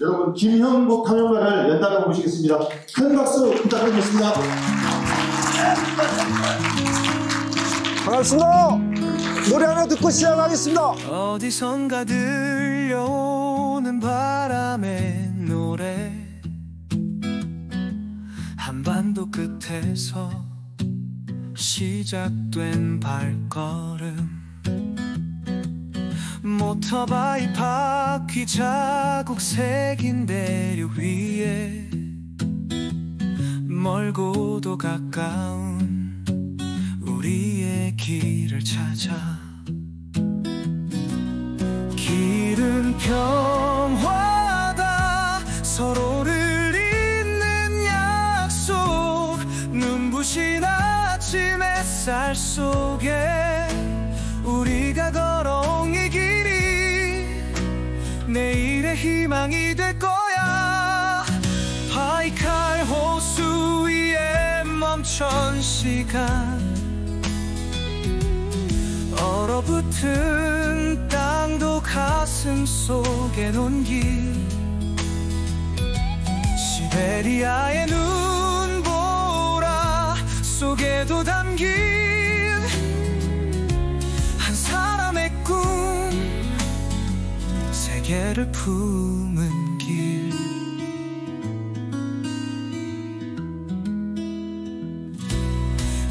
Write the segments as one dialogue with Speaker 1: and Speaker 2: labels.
Speaker 1: 여러분 김형국 탐험가를 연달아 모시겠습니다. 큰 박수 부탁드리겠습니다.
Speaker 2: 반갑습니다. 노래 하나 듣고 시작하겠습니다.
Speaker 3: 어디선가 들려오는 바람의 노래, 한반도 끝에서 시작된 발걸음, 모터바이 바퀴 자국 새긴 대륙 위에 멀고도 가까운 우리의 길을 찾아. 길은 평화다, 서로를 잇는 약속, 눈부신 아침 햇살 속에 우리가 걸어온 이 길이 내일의 희망이 될 거야. 바이칼 호수 위에 멈춘 시간, 얼어붙은 땅도 가슴 속에 온길, 시베리아의 눈보라 속에도 담긴 한 사람의 꿈, 세계를 품은 길.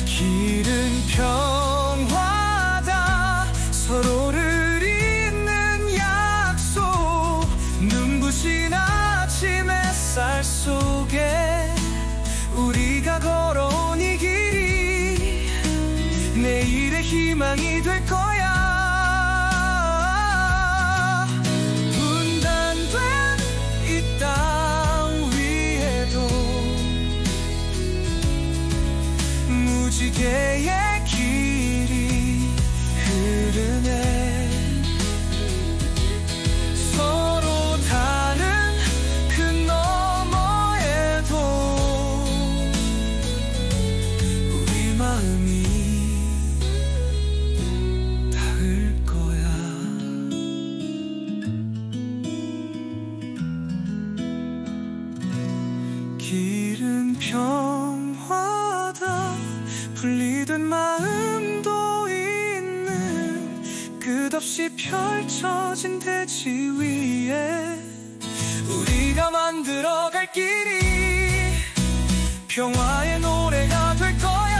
Speaker 3: 길은 평화다, 서로를 잇는 약속, 눈부신 아침 햇살 속에 우리가 걸어온 이 길이 내일의 희망이 될 거야. 분단된 이 땅 위에도 무지개의 길이 흐르네. 서로 다른 그 너머에도 우리 마음이 닿을 거야. 길은 평화다, 풀리던 마음도 있는 끝없이 펼쳐진 대지 위에 우리가 만들어갈 길이 평화의 노래가 될 거야.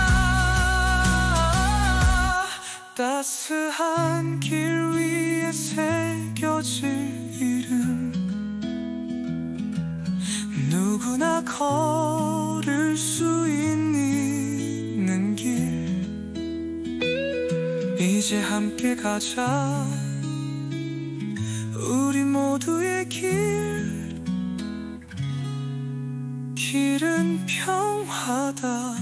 Speaker 3: 따스한 길 위에 새겨질 이름, 누구나 걸을 수 있는 길, 이제 함께 가자. 우리 모두의 길, 길은 평화다.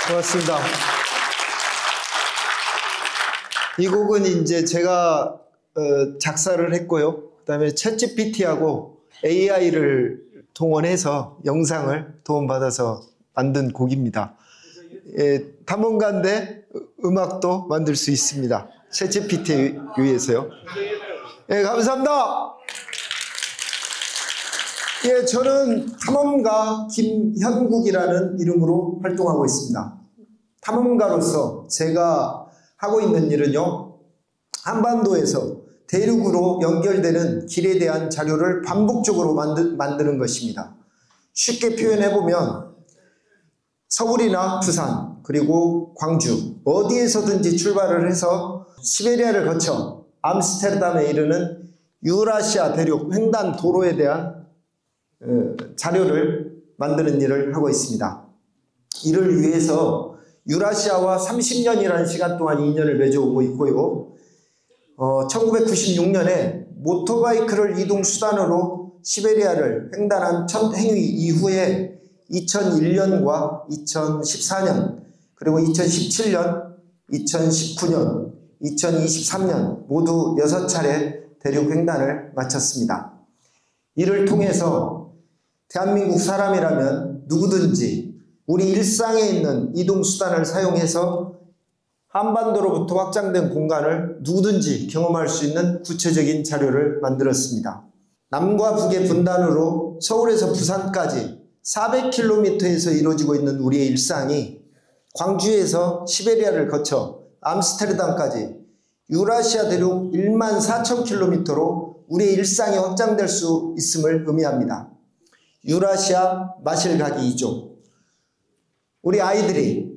Speaker 2: 고맙습니다. 이 곡은 이제 제가 작사를 했고요. 그다음에 챗GPT하고 AI를 동원해서 영상을 도움받아서 만든 곡입니다. 예, 탐험가인데 음악도 만들 수 있습니다. 챗GPT에 의해서요. 예, 감사합니다. 예, 저는 탐험가 김현국이라는 이름으로 활동하고 있습니다. 탐험가로서 제가 하고 있는 일은요, 한반도에서 대륙으로 연결되는 길에 대한 자료를 반복적으로 만드는 것입니다. 쉽게 표현해보면 서울이나 부산 그리고 광주 어디에서든지 출발을 해서 시베리아를 거쳐 암스테르담에 이르는 유라시아 대륙 횡단 도로에 대한 자료를 만드는 일을 하고 있습니다. 이를 위해서 유라시아와 30년이라는 시간 동안 인연을 맺어오고 있고요. 1996년에 모토바이크를 이동 수단으로 시베리아를 횡단한 첫 행위 이후에 2001년과 2014년 그리고 2017년, 2019년, 2023년 모두 6차례 대륙 횡단을 마쳤습니다. 이를 통해서 대한민국 사람이라면 누구든지 우리 일상에 있는 이동수단을 사용해서 한반도로부터 확장된 공간을 누구든지 경험할 수 있는 구체적인 자료를 만들었습니다. 남과 북의 분단으로 서울에서 부산까지 400km에서 이루어지고 있는 우리의 일상이 광주에서 시베리아를 거쳐 암스테르담까지 유라시아 대륙 14,000km로 우리의 일상이 확장될 수 있음을 의미합니다. 유라시아 마실 가기 2조. 우리 아이들이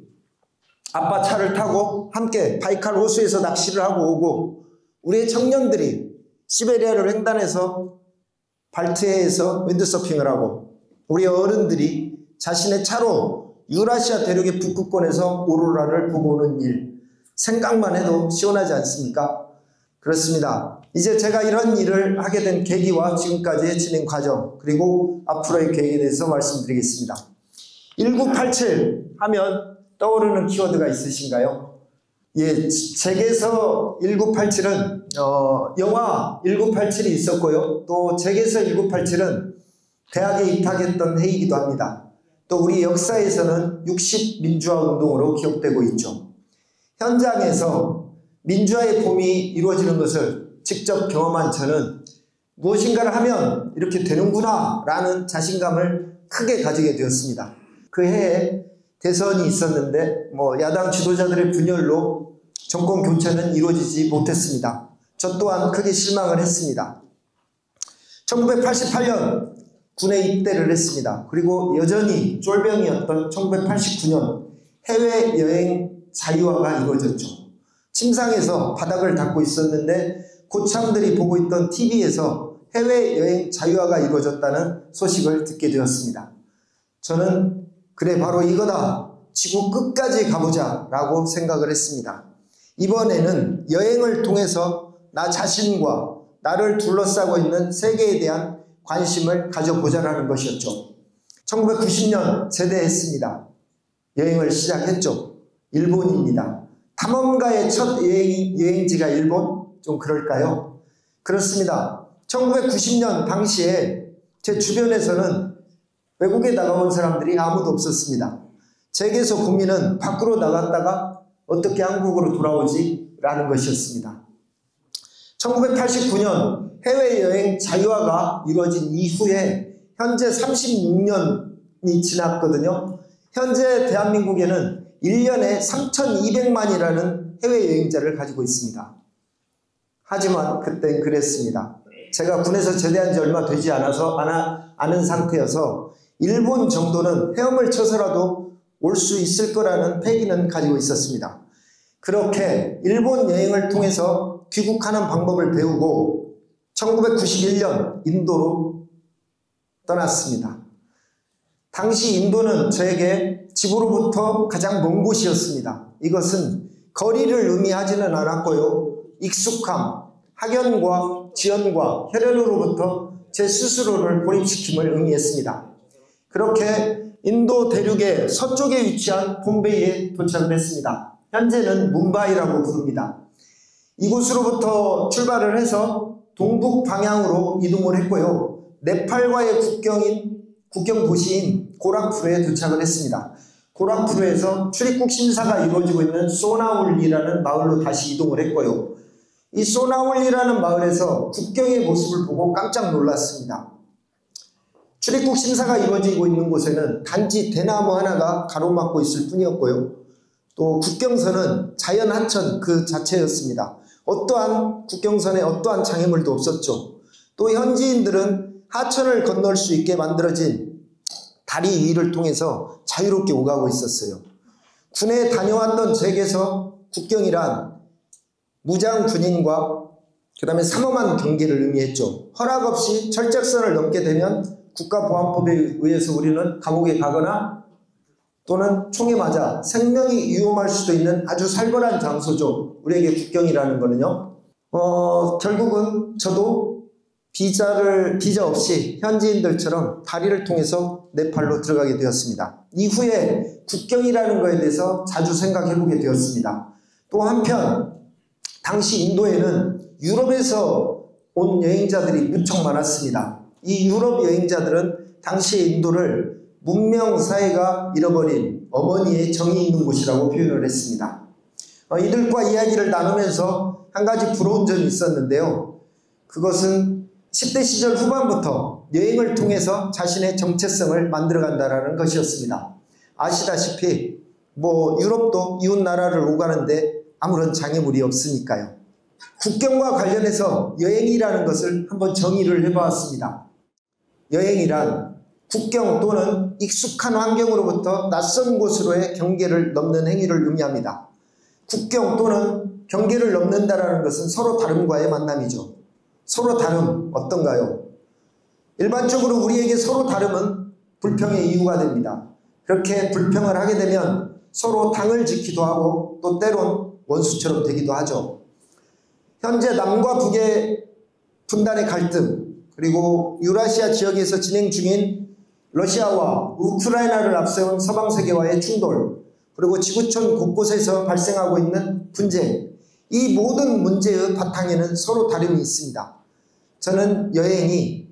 Speaker 2: 아빠 차를 타고 함께 바이칼 호수에서 낚시를 하고 오고, 우리의 청년들이 시베리아를 횡단해서 발트해에서 윈드서핑을 하고, 우리 어른들이 자신의 차로 유라시아 대륙의 북극권에서 오로라를 보고 오는 일, 생각만 해도 시원하지 않습니까? 그렇습니다. 이제 제가 이런 일을 하게 된 계기와 지금까지의 진행 과정, 그리고 앞으로의 계획에 대해서 말씀드리겠습니다. 1987 하면 떠오르는 키워드가 있으신가요? 예, 책에서 1987은 영화 1987이 있었고요. 또 책에서 1987은 대학에 입학했던 해이기도 합니다. 또 우리 역사에서는 60 민주화 운동으로 기억되고 있죠. 현장에서 민주화의 봄이 이루어지는 것을 직접 경험한 저는 무엇인가를 하면 이렇게 되는구나 라는 자신감을 크게 가지게 되었습니다. 그 해에 대선이 있었는데 야당 지도자들의 분열로 정권 교체는 이루어지지 못했습니다. 저 또한 크게 실망을 했습니다. 1988년 군에 입대를 했습니다. 그리고 여전히 쫄병이었던 1989년 해외여행 자유화가 이루어졌죠. 침상에서 바닥을 닦고 있었는데 고참들이 보고 있던 TV에서 해외여행 자유화가 이루어졌다는 소식을 듣게 되었습니다. 저는 그래 바로 이거다, 지구 끝까지 가보자 라고 생각을 했습니다. 이번에는 여행을 통해서 나 자신과 나를 둘러싸고 있는 세계에 대한 관심을 가져보자라는 것이었죠. 1990년 제대했습니다. 여행을 시작했죠. 일본입니다. 탐험가의 첫 여행지가 일본? 좀 그럴까요? 그렇습니다. 1990년 당시에 제 주변에서는 외국에 나가온 사람들이 아무도 없었습니다. 제게서 고민은 밖으로 나갔다가 어떻게 한국으로 돌아오지? 라는 것이었습니다. 1989년 해외여행 자유화가 이루어진 이후에 현재 36년이 지났거든요. 현재 대한민국에는 1년에 3,200만이라는 해외여행자를 가지고 있습니다. 하지만 그땐 그랬습니다. 제가 군에서 제대한 지 얼마 되지 않아서 아는 상태여서 일본 정도는 헤엄을 쳐서라도 올 수 있을 거라는 패기는 가지고 있었습니다. 그렇게 일본 여행을 통해서 귀국하는 방법을 배우고 1991년 인도로 떠났습니다. 당시 인도는 저에게 집으로부터 가장 먼 곳이었습니다. 이것은 거리를 의미하지는 않았고요. 익숙함, 학연과 지연과 혈연으로부터 제 스스로를 고립시킴을 의미했습니다. 그렇게 인도 대륙의 서쪽에 위치한 봄베이에 도착을 했습니다. 현재는 뭄바이라고 부릅니다. 이곳으로부터 출발을 해서 동북 방향으로 이동을 했고요. 네팔과의 국경 도시인 고락푸르에 도착을 했습니다. 고락푸르에서 출입국 심사가 이루어지고 있는 소나울리라는 마을로 다시 이동을 했고요. 이 소나울리라는 마을에서 국경의 모습을 보고 깜짝 놀랐습니다. 출입국 심사가 이루어지고 있는 곳에는 단지 대나무 하나가 가로막고 있을 뿐이었고요. 또 국경선은 자연 하천 그 자체였습니다. 어떠한 국경선에 어떠한 장애물도 없었죠. 또 현지인들은 하천을 건널 수 있게 만들어진 다리 위를 통해서 자유롭게 오가고 있었어요. 군에 다녀왔던 제게서 국경이란 무장 군인과 그 다음에 삼엄한 경계를 의미했죠. 허락 없이 철책선을 넘게 되면 국가보안법에 의해서 우리는 감옥에 가거나 또는 총에 맞아 생명이 위험할 수도 있는 아주 살벌한 장소죠. 우리에게 국경이라는 거는요. 결국은 저도 비자 없이 현지인들처럼 다리를 통해서 네팔로 들어가게 되었습니다. 이후에 국경이라는 것에 대해서 자주 생각해보게 되었습니다. 또 한편 당시 인도에는 유럽에서 온 여행자들이 무척 많았습니다. 이 유럽 여행자들은 당시의 인도를 문명 사회가 잃어버린 어머니의 정이 있는 곳이라고 표현을 했습니다. 이들과 이야기를 나누면서 한 가지 부러운 점이 있었는데요. 그것은 10대 시절 후반부터 여행을 통해서 자신의 정체성을 만들어간다는 것이었습니다. 아시다시피 유럽도 이웃 나라를 오가는데 아무런 장애물이 없으니까요. 국경과 관련해서 여행이라는 것을 한번 정의를 해보았습니다. 여행이란 국경 또는 익숙한 환경으로부터 낯선 곳으로의 경계를 넘는 행위를 의미합니다. 국경 또는 경계를 넘는다는 것은 서로 다름과의 만남이죠. 서로 다름 어떤가요? 일반적으로 우리에게 서로 다름은 불평의 이유가 됩니다. 그렇게 불평을 하게 되면 서로 당을 짓기도 하고 또 때론 원수처럼 되기도 하죠. 현재 남과 북의 분단의 갈등, 그리고 유라시아 지역에서 진행 중인 러시아와 우크라이나를 앞세운 서방세계와의 충돌, 그리고 지구촌 곳곳에서 발생하고 있는 분쟁, 이 모든 문제의 바탕에는 서로 다름이 있습니다. 저는 여행이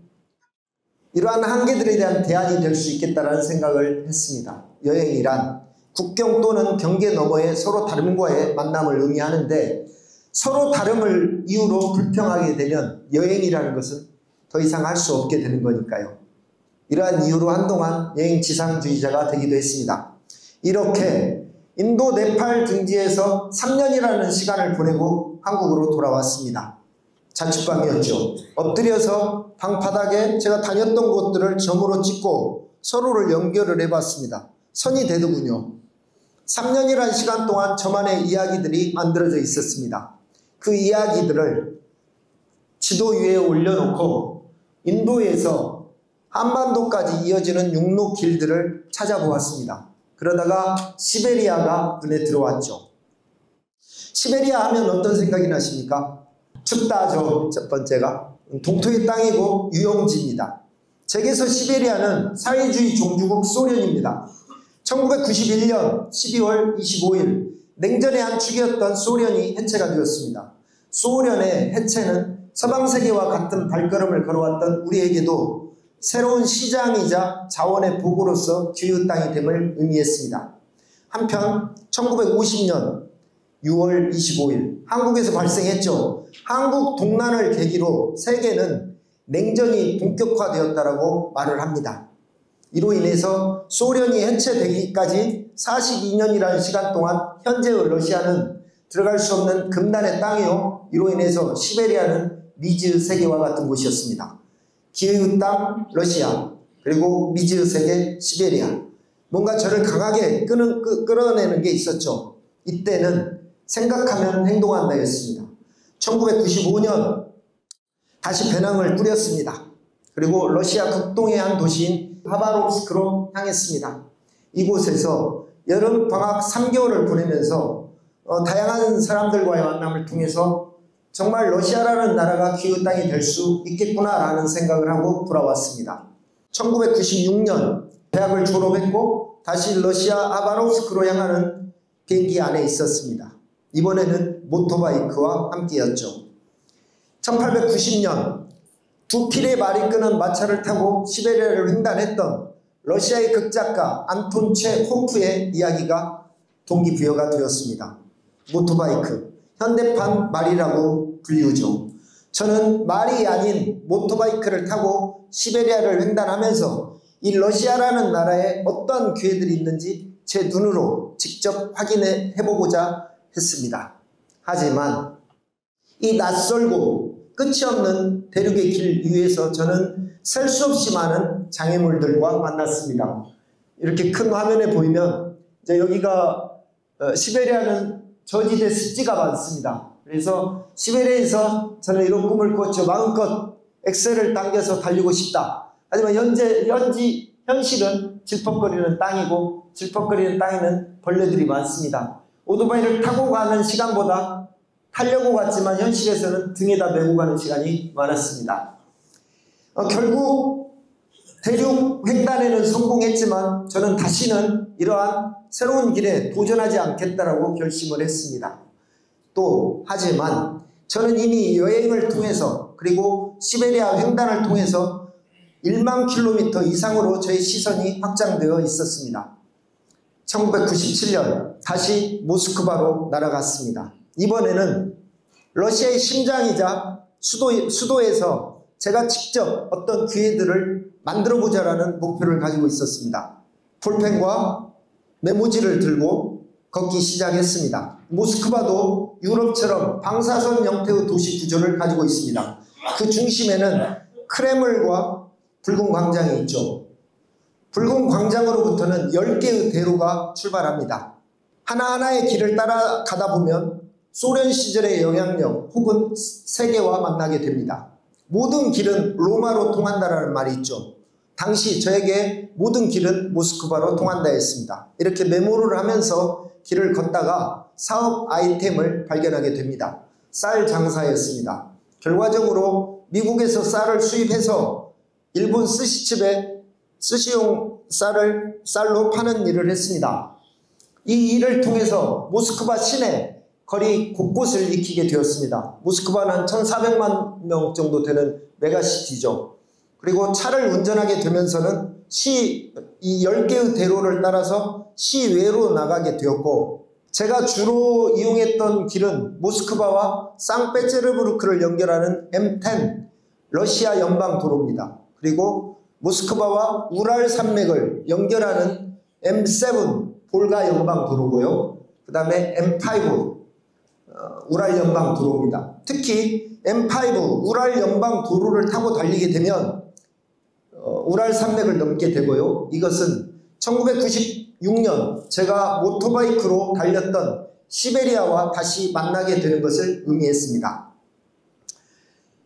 Speaker 2: 이러한 한계들에 대한 대안이 될 수 있겠다는 생각을 했습니다. 여행이란 국경 또는 경계 너머의 서로 다름과의 만남을 의미하는데, 서로 다름을 이유로 불평하게 되면 여행이라는 것은 더 이상 할 수 없게 되는 거니까요. 이러한 이유로 한동안 여행 지상주의자가 되기도 했습니다. 이렇게 인도 네팔 등지에서 3년이라는 시간을 보내고 한국으로 돌아왔습니다. 자취방이었죠. 엎드려서 방바닥에 제가 다녔던 곳들을 점으로 찍고 서로를 연결을 해봤습니다. 선이 되더군요. 3년이라는 시간 동안 저만의 이야기들이 만들어져 있었습니다. 그 이야기들을 지도 위에 올려놓고 인도에서 한반도까지 이어지는 육로 길들을 찾아보았습니다. 그러다가 시베리아가 눈에 들어왔죠. 시베리아 하면 어떤 생각이 나십니까? 춥다죠. 첫 번째가 동토의 땅이고 유영지입니다. 제게서 시베리아는 사회주의 종주국 소련입니다. 1991년 12월 25일 냉전의 한 축이었던 소련이 해체가 되었습니다. 소련의 해체는 서방세계와 같은 발걸음을 걸어왔던 우리에게도 새로운 시장이자 자원의 보고로서 기후 땅이 됨을 의미했습니다. 한편 1950년 6월 25일 한국에서 발생했죠. 한국 동란을 계기로 세계는 냉전이 본격화되었다라고 말을 합니다. 이로 인해서 소련이 해체되기까지 42년이라는 시간 동안 현재의 러시아는 들어갈 수 없는 금단의 땅이요, 이로 인해서 시베리아는 미지의 세계와 같은 곳이었습니다. 기회의 땅 러시아, 그리고 미지의 세계 시베리아. 뭔가 저를 강하게 끌어내는 게 있었죠. 이때는 생각하면 행동한다였습니다. 1995년 다시 배낭을 꾸렸습니다. 그리고 러시아 극동의 한 도시인 하바롭스크로 향했습니다. 이곳에서 여름 방학 3개월을 보내면서 다양한 사람들과의 만남을 통해서 정말 러시아라는 나라가 기후 땅이 될 수 있겠구나라는 생각을 하고 돌아왔습니다. 1996년 대학을 졸업했고 다시 러시아 하바롭스크로 향하는 비행기 안에 있었습니다. 이번에는 모토바이크와 함께였죠. 1890년 두 필의 말이 끄는 마차를 타고 시베리아를 횡단했던 러시아의 극작가 안톤 체호프의 이야기가 동기부여가 되었습니다. 모토바이크, 현대판 말이라고 불리우죠. 저는 말이 아닌 모토바이크를 타고 시베리아를 횡단하면서 이 러시아라는 나라에 어떤 기회들이 있는지 제 눈으로 직접 확인해 보고자 했습니다. 하지만 이 낯설고 끝이 없는 대륙의 길 위에서 저는 셀 수 없이 많은 장애물들과 만났습니다. 이렇게 큰 화면에 보이면 이제 여기가 시베리아는 저지대 습지가 많습니다. 그래서 시베리아에서 저는 이런 꿈을 꿨죠. 마음껏 엑셀을 당겨서 달리고 싶다. 하지만 현실은 질퍽거리는 땅이고 질퍽거리는 땅에는 벌레들이 많습니다. 오토바이를 타고 가는 시간보다 타려고 갔지만 현실에서는 등에다 메고 가는 시간이 많았습니다. 결국 대륙 횡단에는 성공했지만 저는 다시는 이러한 새로운 길에 도전하지 않겠다라고 결심을 했습니다. 하지만 저는 이미 여행을 통해서 그리고 시베리아 횡단을 통해서 1만 킬로미터 이상으로 저의 시선이 확장되어 있었습니다. 1997년 다시 모스크바로 날아갔습니다. 이번에는 러시아의 심장이자 수도에서 제가 직접 어떤 기회들을 만들어보자라는 목표를 가지고 있었습니다. 볼펜과 메모지를 들고 걷기 시작했습니다. 모스크바도 유럽처럼 방사선 형태의 도시 구조를 가지고 있습니다. 그 중심에는 크렘을과 붉은 광장이 있죠. 붉은 광장으로부터는 10개의 대로가 출발합니다. 하나하나의 길을 따라가다 보면 소련 시절의 영향력 혹은 세계와 만나게 됩니다. 모든 길은 로마로 통한다라는 말이 있죠. 당시 저에게 모든 길은 모스크바로 통한다 했습니다. 이렇게 메모를 하면서 길을 걷다가 사업 아이템을 발견하게 됩니다. 쌀 장사였습니다. 결과적으로 미국에서 쌀을 수입해서 일본 스시집에 스시용 쌀로 파는 일을 했습니다. 이 일을 통해서 모스크바 시내 거리 곳곳을 익히게 되었습니다. 모스크바는 1,400만 명 정도 되는 메가시티죠. 그리고 차를 운전하게 되면서는 이 10개의 대로를 따라서 시외로 나가게 되었고, 제가 주로 이용했던 길은 모스크바와 상페테르부르크를 연결하는 M10 러시아 연방도로입니다. 그리고 모스크바와 우랄 산맥을 연결하는 M7 볼가 연방도로고요. 그 다음에 M5 우랄 연방도로입니다. 특히 M5 우랄 연방도로를 타고 달리게 되면 우랄 산맥을 넘게 되고요. 이것은 1996년 제가 모토바이크로 달렸던 시베리아와 다시 만나게 되는 것을 의미했습니다.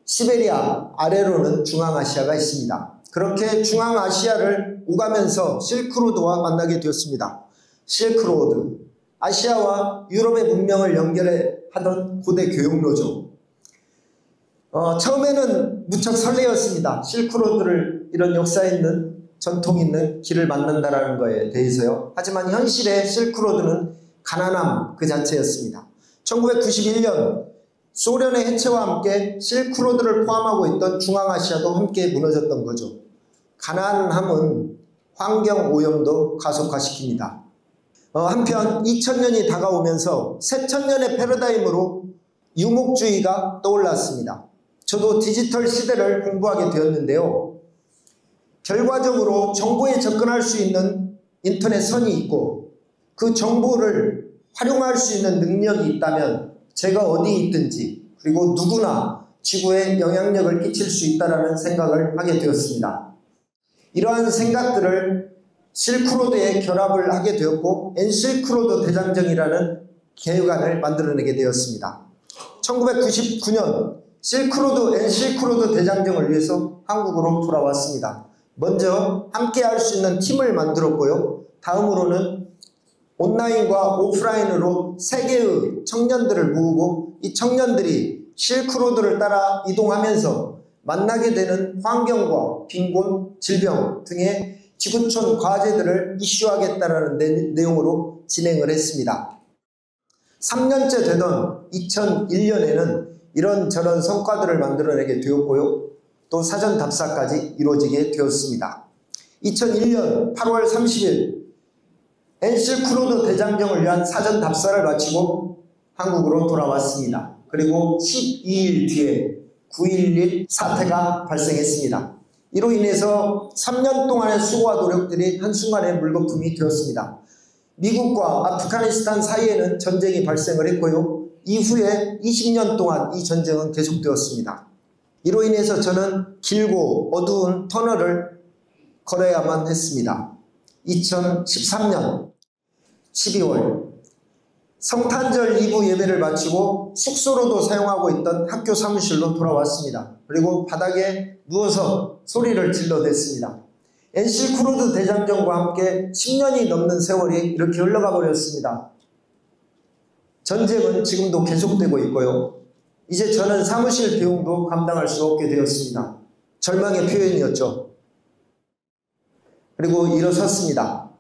Speaker 2: 시베리아 아래로는 중앙아시아가 있습니다. 그렇게 중앙아시아를 오가면서 실크로드와 만나게 되었습니다. 실크로드, 아시아와 유럽의 문명을 연결하던 고대 교역로죠. 처음에는 무척 설레었습니다. 실크로드를 이런 역사 있는 전통 있는 길을 만난다는 거에 대해서요. 하지만 현실의 실크로드는 가난함 그 자체였습니다. 1991년 소련의 해체와 함께 실크로드를 포함하고 있던 중앙아시아도 함께 무너졌던 거죠. 가난함은 환경오염도 가속화시킵니다. 한편 2000년이 다가오면서 새천년의 패러다임으로 유목주의가 떠올랐습니다. 저도 디지털 시대를 공부하게 되었는데요. 결과적으로 정보에 접근할 수 있는 인터넷 선이 있고 그 정보를 활용할 수 있는 능력이 있다면 제가 어디 있든지 그리고 누구나 지구에 영향력을 끼칠 수 있다는 생각을 하게 되었습니다. 이러한 생각들을 실크로드에 결합을 하게 되었고 N실크로드 대장정이라는 계획안을 만들어내게 되었습니다. 1999년 실크로드 N실크로드 대장정을 위해서 한국으로 돌아왔습니다. 먼저 함께 할 수 있는 팀을 만들었고요. 다음으로는 온라인과 오프라인으로 세계의 청년들을 모으고 이 청년들이 실크로드를 따라 이동하면서 만나게 되는 환경과 빈곤, 질병 등의 지구촌 과제들을 이슈하겠다는 내용으로 진행을 했습니다. 3년째 되던 2001년에는 이런저런 성과들을 만들어내게 되었고요. 또 사전 답사까지 이루어지게 되었습니다. 2001년 8월 30일 N실크로드 대장정을 위한 사전 답사를 마치고 한국으로 돌아왔습니다. 그리고 12일 뒤에 9.11 사태가 발생했습니다. 이로 인해서 3년 동안의 수고와 노력들이 한순간에 물거품이 되었습니다. 미국과 아프가니스탄 사이에는 전쟁이 발생을 했고요. 이후에 20년 동안 이 전쟁은 계속되었습니다. 이로 인해서 저는 길고 어두운 터널을 걸어야만 했습니다. 2013년 12월 성탄절 2부 예배를 마치고 숙소로도 사용하고 있던 학교 사무실로 돌아왔습니다. 그리고 바닥에 누워서 소리를 질러댔습니다. N실크로드 대장정과 함께 10년이 넘는 세월이 이렇게 흘러가 버렸습니다. 전쟁은 지금도 계속되고 있고요. 이제 저는 사무실 비용도 감당할 수 없게 되었습니다. 절망의 표현이었죠. 그리고 일어섰습니다.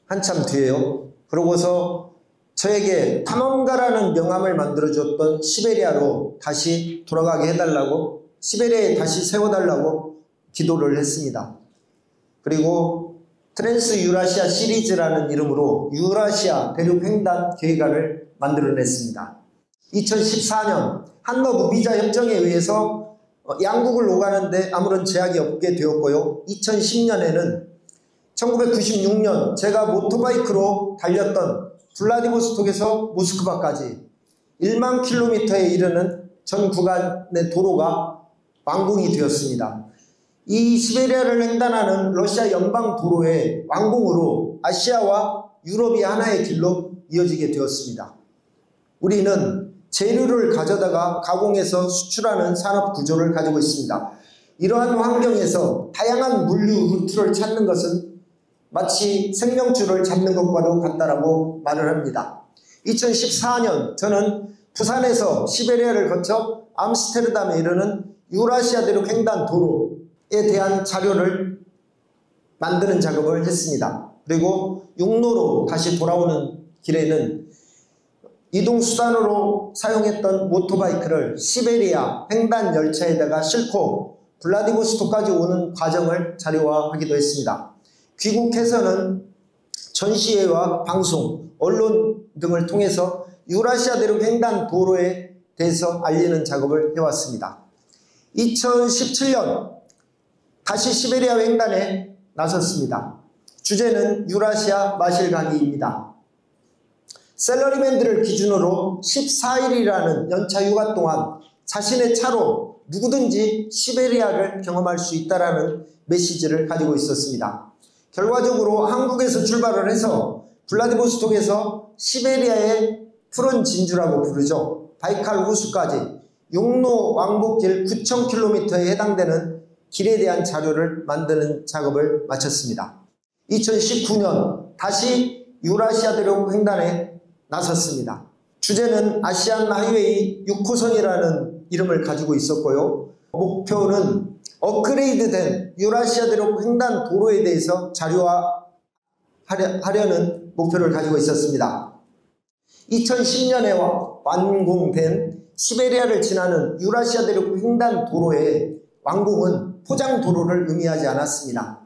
Speaker 2: 한참 뒤에요. 그러고서 저에게 탐험가라는 명함을 만들어줬던 시베리아로 다시 돌아가게 해달라고, 시베리아에 다시 세워달라고 기도를 했습니다. 그리고 트랜스 유라시아 시리즈라는 이름으로 유라시아 대륙 횡단 계획안을 만들어냈습니다. 2014년 한러 무비자 협정에 의해서 양국을 오가는데 아무런 제약이 없게 되었고요. 2010년에는 1996년 제가 모토바이크로 달렸던 블라디보스톡에서 모스크바까지 1만 킬로미터에 이르는 전 구간의 도로가 완공이 되었습니다. 이 시베리아를 횡단하는 러시아 연방 도로의 완공으로 아시아와 유럽이 하나의 길로 이어지게 되었습니다. 우리는 재료를 가져다가 가공해서 수출하는 산업 구조를 가지고 있습니다. 이러한 환경에서 다양한 물류 루트를 찾는 것은 마치 생명줄을 잡는 것과도 같다라고 말을 합니다. 2014년 저는 부산에서 시베리아를 거쳐 암스테르담에 이르는 유라시아 대륙 횡단 도로에 대한 자료를 만드는 작업을 했습니다. 그리고 육로로 다시 돌아오는 길에는 이동수단으로 사용했던 모토바이크를 시베리아 횡단 열차에다가 싣고 블라디보스톡까지 오는 과정을 자료화하기도 했습니다. 귀국해서는 전시회와 방송, 언론 등을 통해서 유라시아 대륙 횡단 도로에 대해서 알리는 작업을 해왔습니다. 2017년 다시 시베리아 횡단에 나섰습니다. 주제는 유라시아 마실가기입니다. 셀러리맨들을 기준으로 14일이라는 연차 휴가 동안 자신의 차로 누구든지 시베리아를 경험할 수 있다는 메시지를 가지고 있었습니다. 결과적으로 한국에서 출발을 해서 블라디보스톡에서 시베리아의 푸른 진주라고 부르죠. 바이칼 호수까지 육로 왕복길 9,000km에 해당되는 길에 대한 자료를 만드는 작업을 마쳤습니다. 2019년 다시 유라시아 대륙 횡단에 나섰습니다. 주제는 아시안 하이웨이 6호선이라는 이름을 가지고 있었고요. 목표는 업그레이드된 유라시아 대륙 횡단 도로에 대해서 자료화하려는 목표를 가지고 있었습니다. 2010년에 완공된 시베리아를 지나는 유라시아 대륙 횡단 도로의 완공은 포장 도로를 의미하지 않았습니다.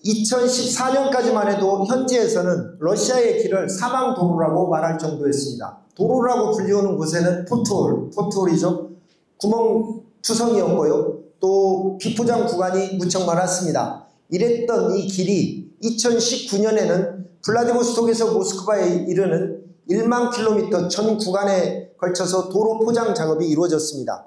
Speaker 2: 2014년까지만 해도 현지에서는 러시아의 길을 사망 도로라고 말할 정도였습니다. 도로라고 불리우는 곳에는 포트홀이죠. 구멍투성이었고요. 또 비포장 구간이 무척 많았습니다. 이랬던 이 길이 2019년에는 블라디보스톡에서 모스크바에 이르는 1만 킬로미터 전 구간에 걸쳐서 도로 포장 작업이 이루어졌습니다.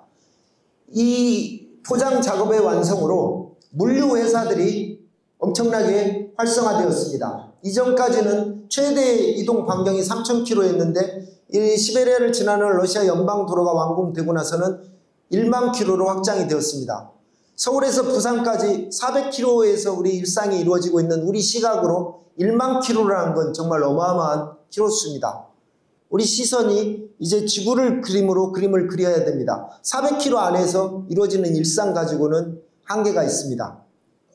Speaker 2: 이 포장 작업의 완성으로 물류 회사들이 엄청나게 활성화되었습니다. 이전까지는 최대 이동 반경이 3,000km였는데 이 시베리아를 지나는 러시아 연방 도로가 완공되고 나서는 1만 킬로로 확장이 되었습니다. 서울에서 부산까지 400km에서 우리 일상이 이루어지고 있는 우리 시각으로 1만 킬로라는 건 정말 어마어마한 킬로수입니다. 우리 시선이 이제 지구를 그림을 그려야 됩니다. 400km 안에서 이루어지는 일상 가지고는 한계가 있습니다.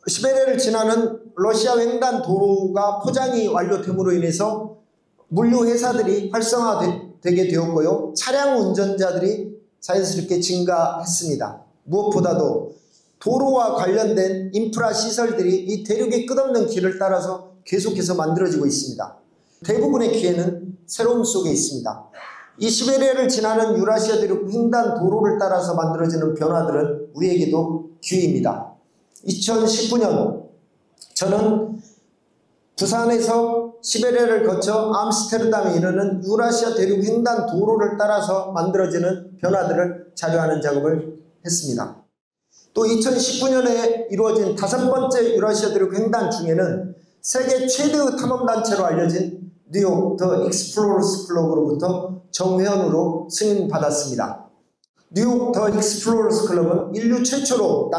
Speaker 2: 시베리아를 지나는 러시아 횡단 도로가 포장이 완료됨으로 인해서 물류 회사들이 활성화되게 되었고요. 차량 운전자들이 자연스럽게 증가했습니다. 무엇보다도 도로와 관련된 인프라 시설들이 이 대륙의 끝없는 길을 따라서 계속해서 만들어지고 있습니다. 대부분의 기회는 새로움 속에 있습니다. 이 시베리아를 지나는 유라시아 대륙 횡단 도로를 따라서 만들어지는 변화들은 우리에게도 기회입니다. 2019년 저는 부산에서 시베리아를 거쳐 암스테르담에 이르는 유라시아 대륙 횡단 도로를 따라서 만들어지는 변화들을 자료하는 작업을 했습니다. 또 2019년에 이루어진 5번째 유라시아 대륙 횡단 중에는 세계 최대의 탐험단체로 알려진 뉴욕 더 익스플로러스 클럽으로부터 정회원으로 승인받았습니다. 뉴욕 더 익스플로러스 클럽은 인류 최초로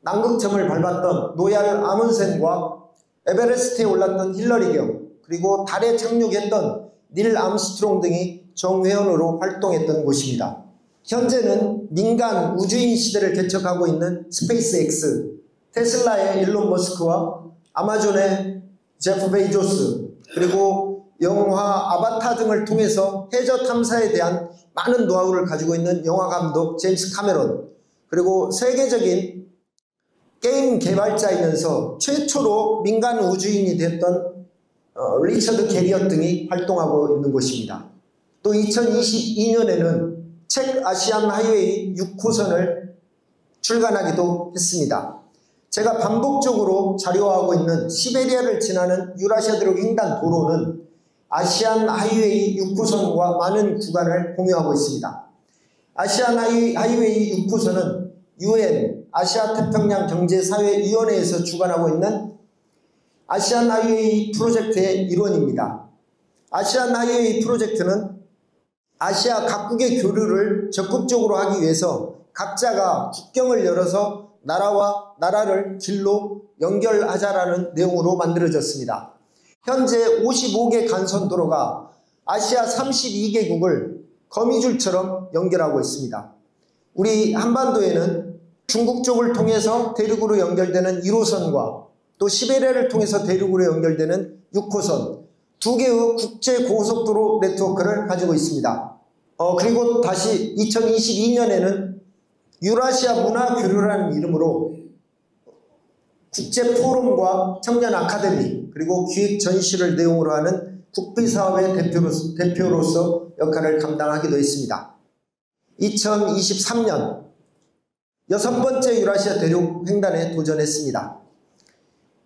Speaker 2: 남극점을 밟았던 노얄 아문센과 에베레스트에 올랐던 힐러리 경, 그리고 달에 착륙했던 닐 암스트롱 등이 정회원으로 활동했던 곳입니다. 현재는 민간 우주인 시대를 개척하고 있는 스페이스X, 테슬라의 일론 머스크와 아마존의 제프 베이조스, 그리고 영화 아바타 등을 통해서 해저 탐사에 대한 많은 노하우를 가지고 있는 영화 감독 제임스 카메론, 그리고 세계적인 게임 개발자이면서 최초로 민간 우주인이 됐던 리처드 게리엇 등이 활동하고 있는 곳입니다. 또 2022년에는 책 아시안 하이웨이 6호선을 출간하기도 했습니다. 제가 반복적으로 자료화하고 있는 시베리아를 지나는 유라시아 대륙 횡단 도로는 아시안 하이웨이 6호선과 많은 구간을 공유하고 있습니다. 아시안 하이웨이 6호선은 UN 아시아 태평양 경제사회위원회에서 주관하고 있는 아시안 하이웨이 프로젝트의 일원입니다. 아시안 하이웨이 프로젝트는 아시아 각국의 교류를 적극적으로 하기 위해서 각자가 국경을 열어서 나라와 나라를 길로 연결하자라는 내용으로 만들어졌습니다. 현재 55개 간선도로가 아시아 32개국을 거미줄처럼 연결하고 있습니다. 우리 한반도에는 중국 쪽을 통해서 대륙으로 연결되는 1호선과 또 시베리아를 통해서 대륙으로 연결되는 6호선 두 개의 국제고속도로 네트워크를 가지고 있습니다. 그리고 다시 2022년에는 유라시아 문화교류라는 이름으로 국제포럼과 청년 아카데미 그리고 기획 전시를 내용으로 하는 국비사업의 대표로서 역할을 감당하기도 했습니다. 2023년 6번째 유라시아 대륙 횡단에 도전했습니다.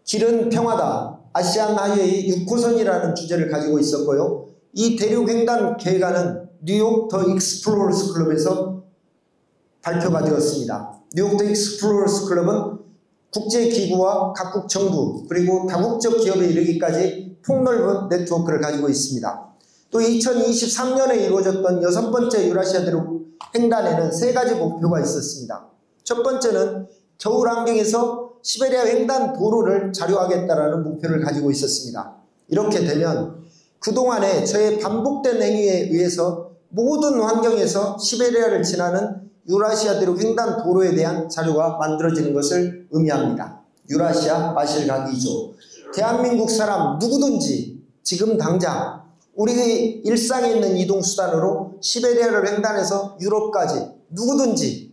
Speaker 2: 길은 평화다. 아시안 하이웨이 6호선이라는 주제를 가지고 있었고요. 이 대륙 횡단 계획안은 뉴욕 더 익스플로러스 클럽에서 발표가 되었습니다. 뉴욕 더 익스플로러스 클럽은 국제기구와 각국 정부 그리고 다국적 기업에 이르기까지 폭넓은 네트워크를 가지고 있습니다. 또 2023년에 이루어졌던 6번째 유라시아 대륙 횡단에는 3가지 목표가 있었습니다. 첫 번째는 겨울 환경에서 시베리아 횡단 도로를 자료하겠다라는 목표를 가지고 있었습니다. 이렇게 되면 그동안에 저의 반복된 행위에 의해서 모든 환경에서 시베리아를 지나는 유라시아 대륙 횡단 도로에 대한 자료가 만들어지는 것을 의미합니다. 유라시아 마실각 2조. 대한민국 사람 누구든지 지금 당장 우리 일상에 있는 이동수단으로 시베리아를 횡단해서 유럽까지 누구든지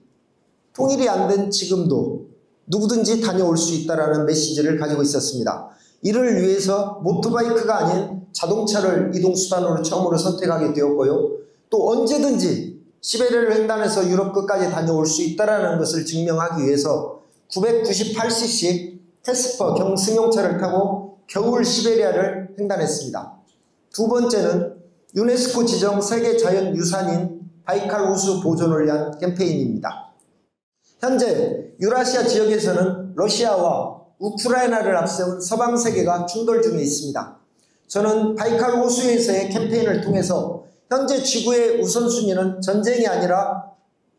Speaker 2: 통일이 안 된 지금도 누구든지 다녀올 수 있다는 메시지를 가지고 있었습니다. 이를 위해서 모토바이크가 아닌 자동차를 이동수단으로 처음으로 선택하게 되었고요. 또 언제든지 시베리아를 횡단해서 유럽 끝까지 다녀올 수 있다는 것을 증명하기 위해서 998cc 캐스퍼 경승용차를 타고 겨울 시베리아를 횡단했습니다. 두 번째는 유네스코 지정 세계자연유산인 바이칼 호수 보존을 위한 캠페인입니다. 현재 유라시아 지역에서는 러시아와 우크라이나를 앞세운 서방 세계가 충돌 중에 있습니다. 저는 바이칼 호수에서의 캠페인을 통해서 현재 지구의 우선순위는 전쟁이 아니라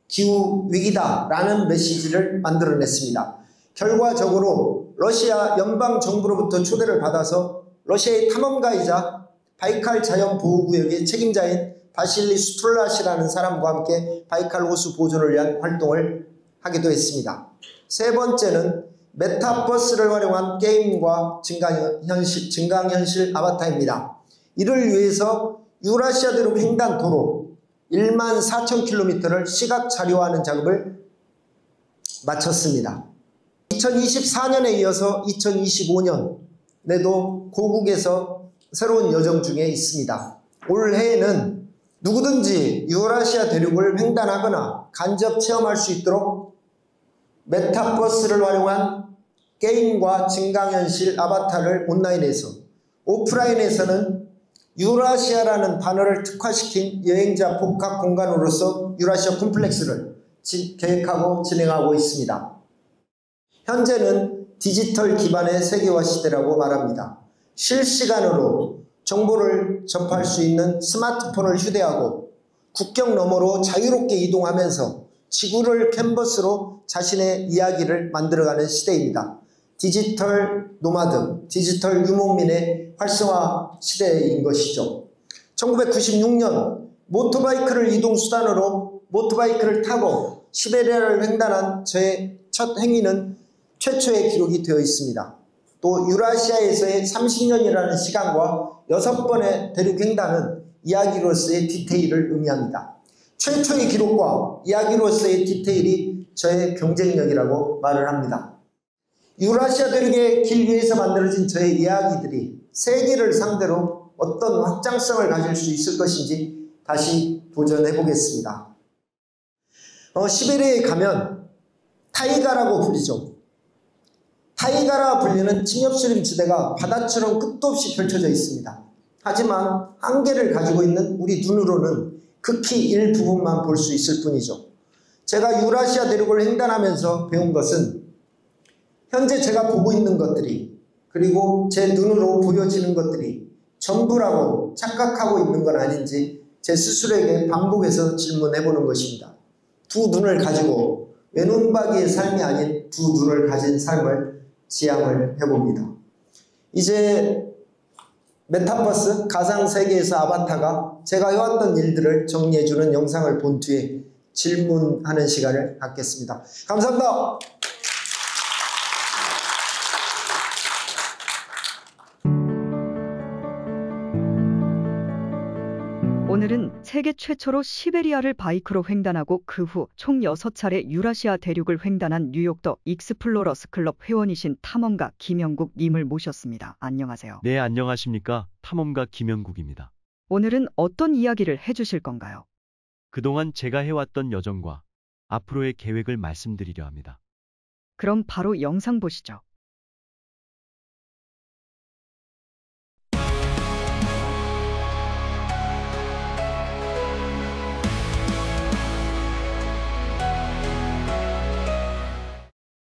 Speaker 2: 기후위기다라는 메시지를 만들어냈습니다. 결과적으로 러시아 연방정부로부터 초대를 받아서 러시아의 탐험가이자 바이칼 자연보호구역의 책임자인 바실리 스툴라시라는 사람과 함께 바이칼 호수 보존을 위한 활동을 하기도 했습니다. 세 번째는 메타버스를 활용한 게임과 증강현실 아바타입니다. 이를 위해서 유라시아 대륙 횡단 도로 14,000km를 시각 자료화하는 작업을 마쳤습니다. 2024년에 이어서 2025년에도 고국에서 새로운 여정 중에 있습니다. 올해에는 누구든지 유라시아 대륙을 횡단하거나 간접 체험할 수 있도록 메타버스를 활용한 게임과 증강현실 아바타를 온라인에서, 오프라인에서는 유라시아라는 단어를 특화시킨 여행자 복합 공간으로서 유라시아 콤플렉스를 계획하고 진행하고 있습니다. 현재는 디지털 기반의 세계화 시대라고 말합니다. 실시간으로 정보를 접할 수 있는 스마트폰을 휴대하고 국경 너머로 자유롭게 이동하면서 지구를 캔버스로 자신의 이야기를 만들어가는 시대입니다. 디지털 노마드, 디지털 유목민의 활성화 시대인 것이죠. 1996년 모토바이크를 이동수단으로 모토바이크를 타고 시베리아를 횡단한 저의 첫 행위는 최초의 기록이 되어 있습니다. 또 유라시아에서의 30년이라는 시간과 6번의 대륙 횡단은 이야기로서의 디테일을 의미합니다. 최초의 기록과 이야기로서의 디테일이 저의 경쟁력이라고 말을 합니다. 유라시아 대륙의 길 위에서 만들어진 저의 이야기들이 세계를 상대로 어떤 확장성을 가질 수 있을 것인지 다시 도전해 보겠습니다. 시베리아에 가면 타이가라고 불리죠. 타이가라 불리는 칭엽수림 지대가 바다처럼 끝도 없이 펼쳐져 있습니다. 하지만 한계를 가지고 있는 우리 눈으로는 극히 일부분만 볼 수 있을 뿐이죠. 제가 유라시아 대륙을 횡단하면서 배운 것은 현재 제가 보고 있는 것들이 그리고 제 눈으로 보여지는 것들이 전부라고 착각하고 있는 건 아닌지 제 스스로에게 반복해서 질문해 보는 것입니다. 두 눈을 가지고 외눈박이의 삶이 아닌 두 눈을 가진 삶을 지향을 해봅니다. 이제 메타버스 가상세계에서 아바타가 제가 해왔던 일들을 정리해주는 영상을 본 뒤에 질문하는 시간을 갖겠습니다. 감사합니다.
Speaker 4: 오늘은 세계 최초로 시베리아를 바이크로 횡단하고 그 후 총 6차례 유라시아 대륙을 횡단한 뉴욕 더 익스플로러스 클럽 회원이신 탐험가 김영국 님을 모셨습니다. 안녕하세요.
Speaker 5: 네, 안녕하십니까. 탐험가 김영국입니다.
Speaker 4: 오늘은 어떤 이야기를 해주실 건가요?
Speaker 5: 그동안 제가 해왔던 여정과 앞으로의 계획을 말씀드리려 합니다.
Speaker 4: 그럼 바로 영상 보시죠.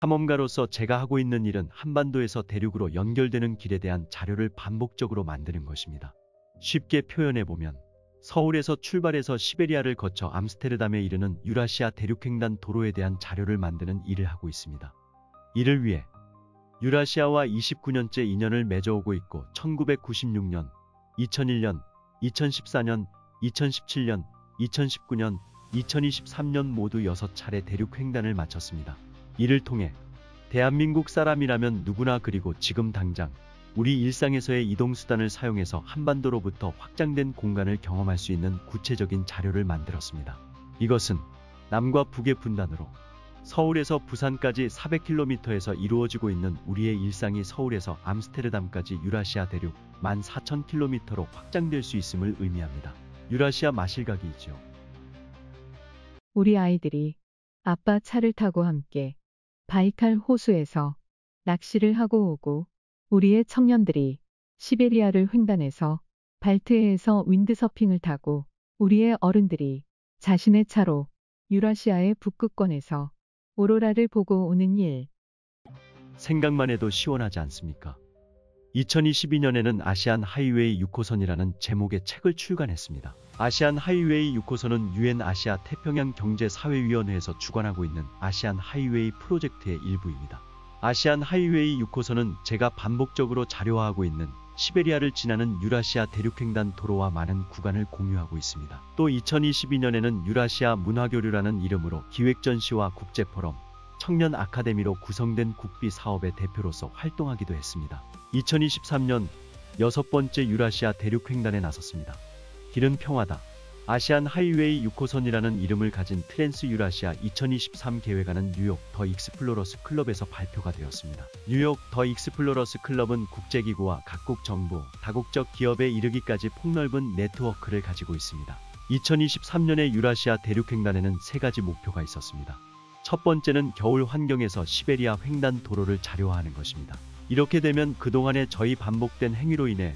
Speaker 5: 탐험가로서 제가 하고 있는 일은 한반도에서 대륙으로 연결되는 길에 대한 자료를 반복적으로 만드는 것입니다. 쉽게 표현해보면 서울에서 출발해서 시베리아를 거쳐 암스테르담에 이르는 유라시아 대륙횡단 도로에 대한 자료를 만드는 일을 하고 있습니다. 이를 위해 유라시아와 29년째 인연을 맺어오고 있고 1996년, 2001년, 2014년, 2017년, 2019년, 2023년 모두 6차례 대륙 횡단을 마쳤습니다. 이를 통해 대한민국 사람이라면 누구나 그리고 지금 당장 우리 일상에서의 이동수단을 사용해서 한반도로부터 확장된 공간을 경험할 수 있는 구체적인 자료를 만들었습니다. 이것은 남과 북의 분단으로 서울에서 부산까지 400km에서 이루어지고 있는 우리의 일상이 서울에서 암스테르담까지 유라시아 대륙 14,000km로 확장될 수 있음을 의미합니다. 유라시아 마실가기이죠.
Speaker 6: 우리 아이들이 아빠 차를 타고 함께 바이칼 호수에서 낚시를 하고 오고 우리의 청년들이 시베리아를 횡단해서 발트해에서 윈드서핑을 타고 우리의 어른들이 자신의 차로 유라시아의 북극권에서 오로라를 보고 오는 일.
Speaker 5: 생각만 해도 시원하지 않습니까? 2022년에는 아시안 하이웨이 6호선이라는 제목의 책을 출간했습니다. 아시안 하이웨이 6호선은 UN 아시아 태평양 경제사회위원회에서 주관하고 있는 아시안 하이웨이 프로젝트의 일부입니다. 아시안 하이웨이 6호선은 제가 반복적으로 자료화하고 있는 시베리아를 지나는 유라시아 대륙횡단 도로와 많은 구간을 공유하고 있습니다. 또 2022년에는 유라시아 문화교류라는 이름으로 기획전시와 국제포럼, 청년 아카데미로 구성된 국비 사업의 대표로서 활동하기도 했습니다. 2023년 6번째 유라시아 대륙횡단에 나섰습니다. 길은 평화다. 아시안 하이웨이 6호선이라는 이름을 가진 트랜스 유라시아 2023 계획안은 뉴욕 더 익스플로러스 클럽에서 발표가 되었습니다. 뉴욕 더 익스플로러스 클럽은 국제기구와 각국 정부, 다국적 기업에 이르기까지 폭넓은 네트워크를 가지고 있습니다. 2023년의 유라시아 대륙횡단에는 3가지 목표가 있었습니다. 첫 번째는 겨울 환경에서 시베리아 횡단 도로를 자료화하는 것입니다. 이렇게 되면 그동안의 저희 반복된 행위로 인해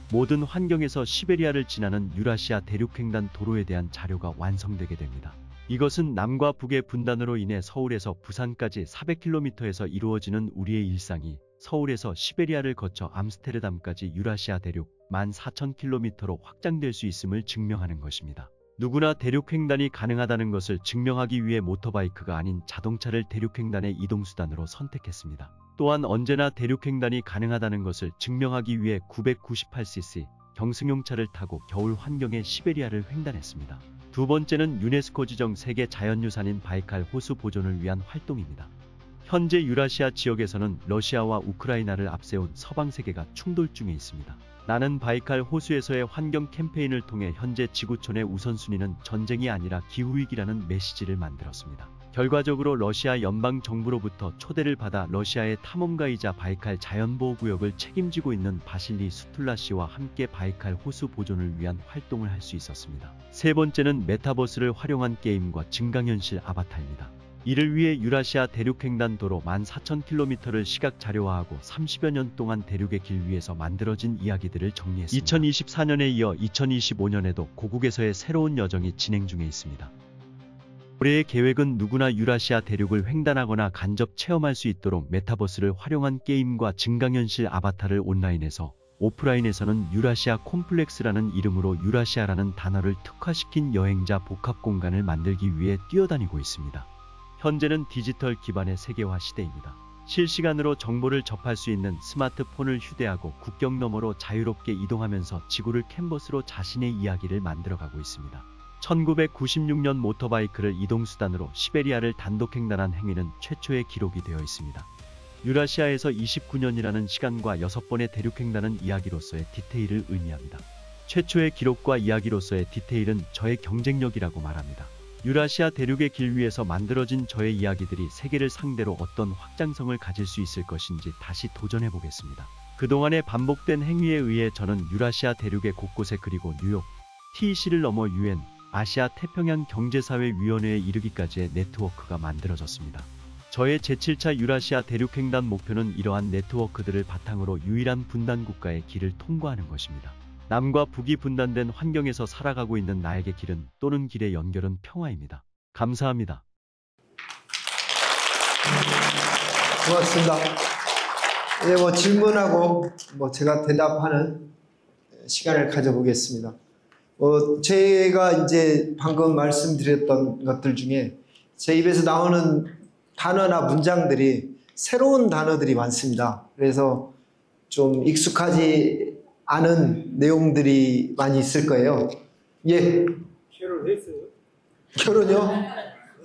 Speaker 5: 모든 환경에서 시베리아를 지나는 유라시아 대륙횡단 도로에 대한 자료가 완성되게 됩니다. 이것은 남과 북의 분단으로 인해 서울에서 부산까지 400km에서 이루어지는 우리의 일상이 서울에서 시베리아를 거쳐 암스테르담까지 유라시아 대륙 14,000km로 확장될 수 있음을 증명하는 것입니다. 누구나 대륙횡단이 가능하다는 것을 증명하기 위해 모터바이크가 아닌 자동차를 대륙횡단의 이동수단으로 선택했습니다. 또한 언제나 대륙횡단이 가능하다는 것을 증명하기 위해 998cc 경승용차를 타고 겨울 환경의 시베리아를 횡단했습니다. 두 번째는 유네스코 지정 세계 자연유산인 바이칼 호수 보존을 위한 활동입니다. 현재 유라시아 지역에서는 러시아와 우크라이나를 앞세운 서방 세계가 충돌 중에 있습니다. 나는 바이칼 호수에서의 환경 캠페인을 통해 현재 지구촌의 우선순위는 전쟁이 아니라 기후위기라는 메시지를 만들었습니다. 결과적으로 러시아 연방 정부로부터 초대를 받아 러시아의 탐험가이자 바이칼 자연보호구역을 책임지고 있는 바실리 수툴라 씨와 함께 바이칼 호수 보존을 위한 활동을 할 수 있었습니다. 세 번째는 메타버스를 활용한 게임과 증강현실 아바타입니다. 이를 위해 유라시아 대륙횡단 도로 14,000km를 시각 자료화하고 30여 년 동안 대륙의 길 위에서 만들어진 이야기들을 정리했습니다. 2024년에 이어 2025년에도 고국에서의 새로운 여정이 진행 중에 있습니다. 올해의 계획은 누구나 유라시아 대륙을 횡단하거나 간접 체험할 수 있도록 메타버스를 활용한 게임과 증강현실 아바타를 온라인에서, 오프라인에서는 유라시아 콤플렉스라는 이름으로 유라시아라는 단어를 특화시킨 여행자 복합 공간을 만들기 위해 뛰어다니고 있습니다. 현재는 디지털 기반의 세계화 시대입니다. 실시간으로 정보를 접할 수 있는 스마트폰을 휴대하고 국경 너머로 자유롭게 이동하면서 지구를 캔버스로 자신의 이야기를 만들어가고 있습니다. 1996년 모터바이크를 이동수단으로 시베리아를 단독 횡단한 행위는 최초의 기록이 되어 있습니다. 유라시아에서 29년이라는 시간과 6번의 대륙횡단은 이야기로서의 디테일을 의미합니다. 최초의 기록과 이야기로서의 디테일은 저의 경쟁력이라고 말합니다. 유라시아 대륙의 길 위에서 만들어진 저의 이야기들이 세계를 상대로 어떤 확장성을 가질 수 있을 것인지 다시 도전해보겠습니다. 그동안의 반복된 행위에 의해 저는 유라시아 대륙의 곳곳에 그리고 뉴욕, TEC를 넘어 UN, 아시아 태평양 경제사회위원회에 이르기까지의 네트워크가 만들어졌습니다. 저의 제7차 유라시아 대륙횡단 목표는 이러한 네트워크들을 바탕으로 유일한 분단 국가의 길을 통과하는 것입니다. 남과 북이 분단된 환경에서 살아가고 있는 나에게 길은 또는 길의 연결은 평화입니다. 감사합니다.
Speaker 2: 고맙습니다. 예, 질문하고 제가 대답하는 시간을 가져보겠습니다. 제가 이제 방금 말씀드렸던 것들 중에 제 입에서 나오는 단어나 문장들이 새로운 단어들이 많습니다. 그래서 좀 익숙하지 않은 내용들이 많이 있을 거예요. 예.
Speaker 7: 결혼했어요?
Speaker 2: 결혼요?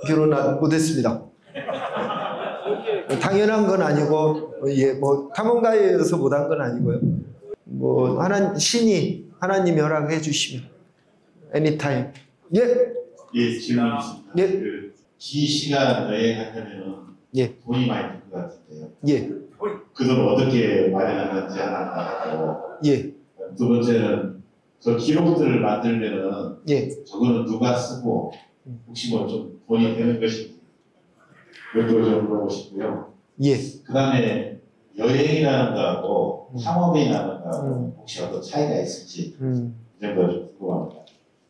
Speaker 2: 결혼 못했습니다. 당연한 건 아니고, 예, 탐험가에서 못한 건 아니고요. 신이 하나님이 허락해 주시면, anytime. 예.
Speaker 1: 예, 질문 있습니다.
Speaker 2: 예.
Speaker 1: 기시간 여행하려면
Speaker 2: 예.
Speaker 1: 돈이 많이 들 것 같은데요.
Speaker 2: 예.
Speaker 1: 그 돈을 어떻게 마련하는지 하나 하고.
Speaker 2: 예.
Speaker 1: 두 번째는 저 기록들을 만들면은
Speaker 2: 예.
Speaker 1: 저거는 누가 쓰고 혹시 좀 돈이 되는 것인지 이것도 좀 물어보고 싶고요.
Speaker 2: 예.
Speaker 1: 그 다음에 여행이라는 거하고 탐험이라는 거하고 혹시 어떤 차이가 있을지 이 정도 좀 궁금합니다.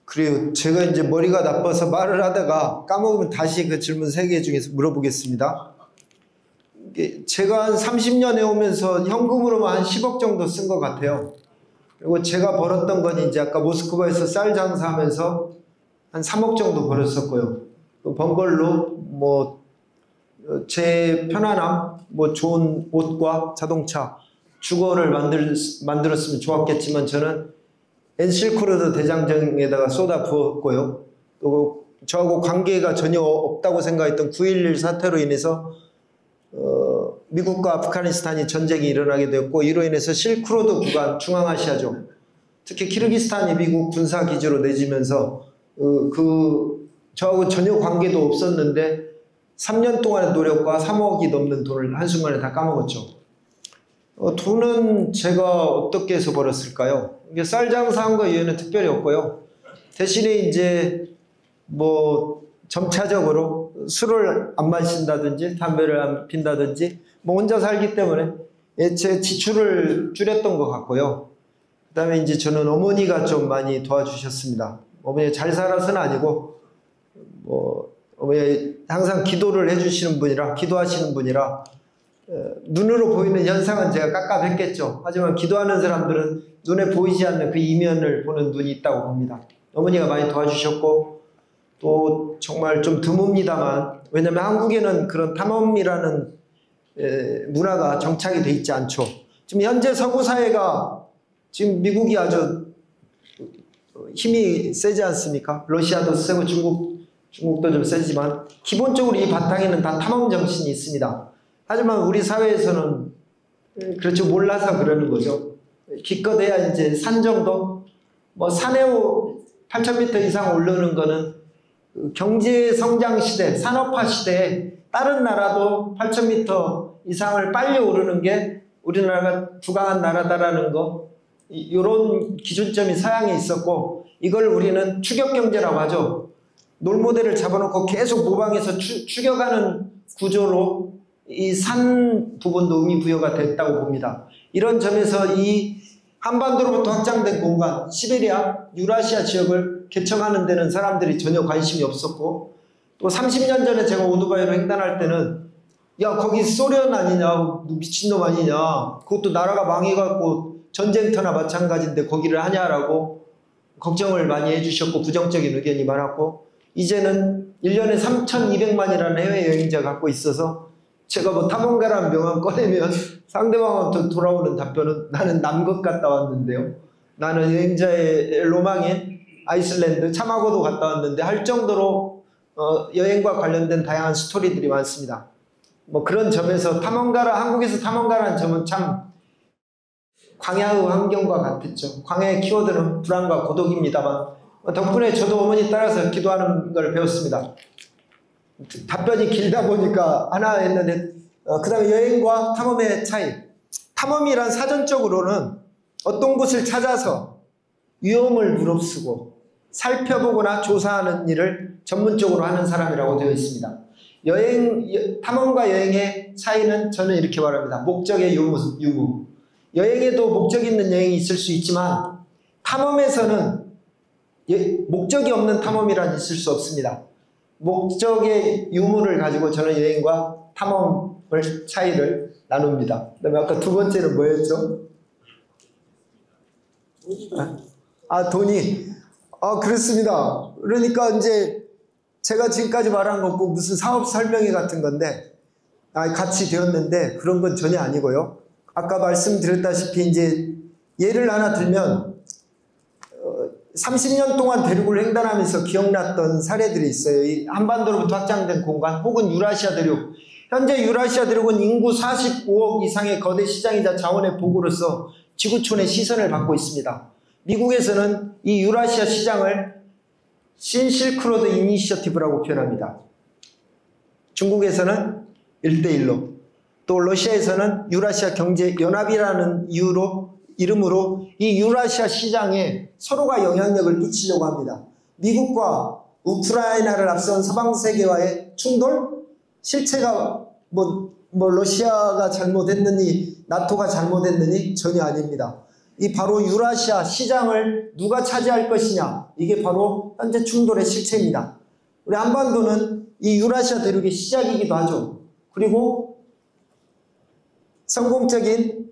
Speaker 2: 그래요. 제가 이제 머리가 나빠서 말을 하다가 까먹으면 다시 그 질문 3개 중에서 물어보겠습니다. 제가 한 30년에 오면서 현금으로만 한 10억 정도 쓴 것 같아요. 그리고 제가 벌었던 건 이제 아까 모스크바에서 쌀 장사하면서 한 3억 정도 벌었었고요. 또 번 걸로 제 편안함, 좋은 옷과 자동차, 주거를 만들었으면 좋았겠지만 저는 엔실크로드 대장정에다가 쏟아 부었고요. 또 저하고 관계가 전혀 없다고 생각했던 9.11 사태로 인해서 미국과 아프가니스탄이 전쟁이 일어나게 되었고 이로 인해서 실크로드 구간, 중앙아시아죠. 특히 키르기스탄이 미국 군사기지로 내지면서 저하고 전혀 관계도 없었는데 3년 동안의 노력과 3억이 넘는 돈을 한순간에 다 까먹었죠. 돈은 제가 어떻게 해서 벌었을까요? 이게 쌀 장사한 거 이외에는 특별히 없고요. 대신에 이제 점차적으로 술을 안 마신다든지 담배를 안 핀다든지 혼자 살기 때문에 제 지출을 줄였던 것 같고요. 그 다음에 이제 저는 어머니가 좀 많이 도와주셨습니다. 어머니 잘 살아서는 아니고 어머니 항상 기도를 해주시는 분이라 기도하시는 분이라 눈으로 보이는 현상은 제가 깎아냈겠죠. 하지만 기도하는 사람들은 눈에 보이지 않는 그 이면을 보는 눈이 있다고 봅니다. 어머니가 많이 도와주셨고 또 정말 좀 드뭅니다만 왜냐하면 한국에는 그런 탐험이라는 문화가 정착이 돼 있지 않죠. 지금 현재 서구 사회가 지금 미국이 아주 힘이 세지 않습니까? 러시아도 세고 중국도 좀 세지만 기본적으로 이 바탕에는 다 탐험 정신이 있습니다. 하지만 우리 사회에서는 그렇죠. 몰라서 그러는 거죠. 기껏해야 이제 산 정도? 산에 8,000m 이상 오르는 거는 경제 성장 시대, 산업화 시대에 다른 나라도 8,000m 이상을 빨리 오르는 게 우리나라가 부강한 나라다라는 거, 이런 기준점이 서양에 있었고, 이걸 우리는 추격 경제라고 하죠. 롤모델을 잡아놓고 계속 모방해서 추격하는 구조로 이 산 부분도 의미부여가 됐다고 봅니다. 이런 점에서 이 한반도로부터 확장된 공간, 시베리아, 유라시아 지역을 개척하는 데는 사람들이 전혀 관심이 없었고, 또 30년 전에 제가 오토바이로 횡단할 때는 야 거기 소련 아니냐, 미친놈 아니냐, 그것도 나라가 망해갖고 전쟁터나 마찬가지인데 거기를 하냐라고 걱정을 많이 해주셨고 부정적인 의견이 많았고, 이제는 1년에 3,200만이라는 해외여행자 갖고 있어서 제가 뭐 탐험가라는 명함 꺼내면 상대방한테 돌아오는 답변은 나는 남극 갔다 왔는데요, 나는 여행자의 로망인 아이슬란드 차마고도 갔다 왔는데 할 정도로 여행과 관련된 다양한 스토리들이 많습니다. 뭐 그런 점에서 한국에서 탐험가라는 점은 참 광야의 환경과 같았죠. 광야의 키워드는 불안과 고독입니다만 덕분에 저도 어머니 따라서 기도하는 걸 배웠습니다. 답변이 길다 보니까 하나 했는데, 그 다음에 여행과 탐험의 차이. 탐험이란 사전적으로는 어떤 곳을 찾아서 위험을 무릅쓰고 살펴보거나 조사하는 일을 전문적으로 하는 사람이라고 되어 있습니다. 탐험과 여행의 차이는 저는 이렇게 말합니다. 목적의 유무. 여행에도 목적 있는 여행이 있을 수 있지만 탐험에서는 목적이 없는 탐험이란 있을 수 없습니다. 목적의 유무를 가지고 저는 여행과 탐험을 차이를 나눕니다. 그 다음에 아까 두 번째는 뭐였죠? 돈이. 그렇습니다. 그러니까 이제 제가 지금까지 말한 거 꼭 무슨 사업 설명회 같은 건데, 같이 되었는데 그런 건 전혀 아니고요. 아까 말씀드렸다시피 이제 예를 하나 들면 30년 동안 대륙을 횡단하면서 기억났던 사례들이 있어요. 이 한반도로부터 확장된 공간 혹은 유라시아 대륙. 현재 유라시아 대륙은 인구 45억 이상의 거대 시장이자 자원의 보고로서 지구촌의 시선을 받고 있습니다. 미국에서는 이 유라시아 시장을 신실크로드 이니셔티브라고 표현합니다. 중국에서는 1대1로, 또 러시아에서는 유라시아 경제연합이라는 이름으로 이 유라시아 시장에 서로가 영향력을 끼치려고 합니다. 미국과 우크라이나를 앞선 서방 세계와의 충돌? 실체가 뭐 러시아가 잘못했느니 나토가 잘못했느니 전혀 아닙니다. 이 바로 유라시아 시장을 누가 차지할 것이냐, 이게 바로 현재 충돌의 실체입니다. 우리 한반도는 이 유라시아 대륙의 시작이기도 하죠. 그리고 성공적인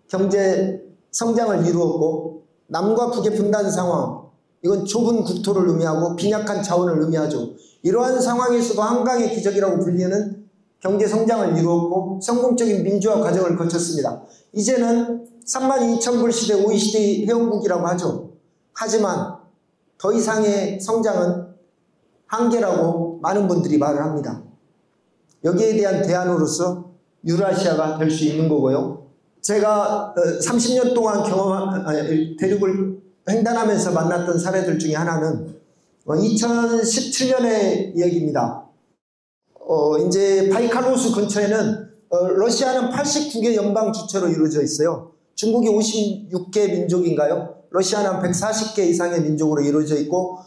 Speaker 2: 경제 성장을 이루었고, 남과 북의 분단 상황, 이건 좁은 국토를 의미하고 빈약한 자원을 의미하죠. 이러한 상황에서도 한강의 기적이라고 불리는 경제 성장을 이루었고 성공적인 민주화 과정을 거쳤습니다. 이제는 32,000불 시대 OECD 회원국이라고 하죠. 하지만 더 이상의 성장은 한계라고 많은 분들이 말을 합니다. 여기에 대한 대안으로서 유라시아가 될 수 있는 거고요. 제가 30년 동안 대륙을 횡단하면서 만났던 사례들 중에 하나는 2017년의 이야기입니다. 이제 바이칼 호수 근처에는 러시아는 89개 연방 주체로 이루어져 있어요. 중국이 56개 민족인가요? 러시아는 140개 이상의 민족으로 이루어져 있고,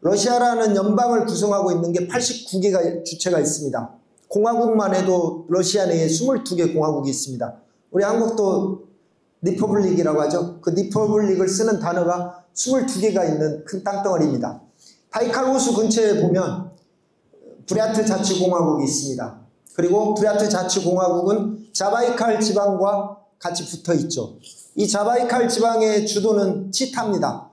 Speaker 2: 러시아라는 연방을 구성하고 있는 게 89개가 주체가 있습니다. 공화국만 해도 러시아 내에 22개 공화국이 있습니다. 우리 한국도 리퍼블릭이라고 하죠. 그 리퍼블릭을 쓰는 단어가 22개가 있는 큰 땅덩어리입니다. 바이칼 호수 근처에 보면 부랴트 자치공화국이 있습니다. 그리고 부랴트 자치공화국은 자바이칼 지방과 같이 붙어 있죠. 이 자바이칼 지방의 주도는 치타입니다.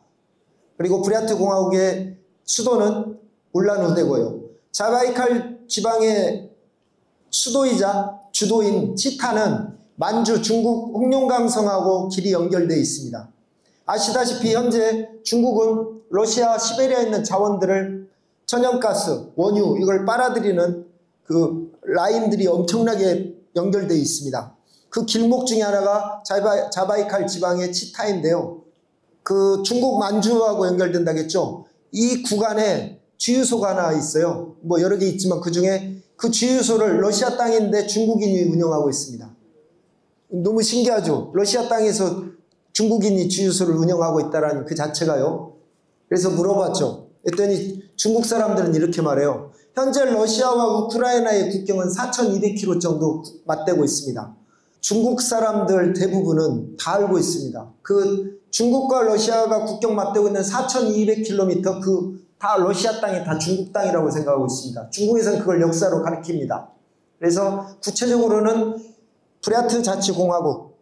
Speaker 2: 그리고 부랴트 공화국의 수도는 울란우데고요. 자바이칼 지방의 수도이자 주도인 치타는 만주 중국 홍룡강성하고 길이 연결되어 있습니다. 아시다시피 현재 중국은 러시아 시베리아에 있는 자원들을 천연가스, 원유 이걸 빨아들이는 그 라인들이 엄청나게 연결되어 있습니다. 그 길목 중에 하나가 자바이칼 지방의 치타인데요. 그 중국 만주하고 연결된다겠죠. 이 구간에 주유소가 하나 있어요. 뭐 여러 개 있지만 그 중에 그 주유소를 러시아 땅인데 중국인이 운영하고 있습니다. 너무 신기하죠? 러시아 땅에서 중국인이 주유소를 운영하고 있다는 그 자체가요. 그래서 물어봤죠. 그랬더니 중국 사람들은 이렇게 말해요. 현재 러시아와 우크라이나의 국경은 4,200km 정도 맞대고 있습니다. 중국 사람들 대부분은 다 알고 있습니다. 그 중국과 러시아가 국경 맞대고 있는 4,200km 그 다 러시아 땅이 다 중국 땅이라고 생각하고 있습니다. 중국에서는 그걸 역사로 가리킵니다. 그래서 구체적으로는 부랴트 자치공화국에서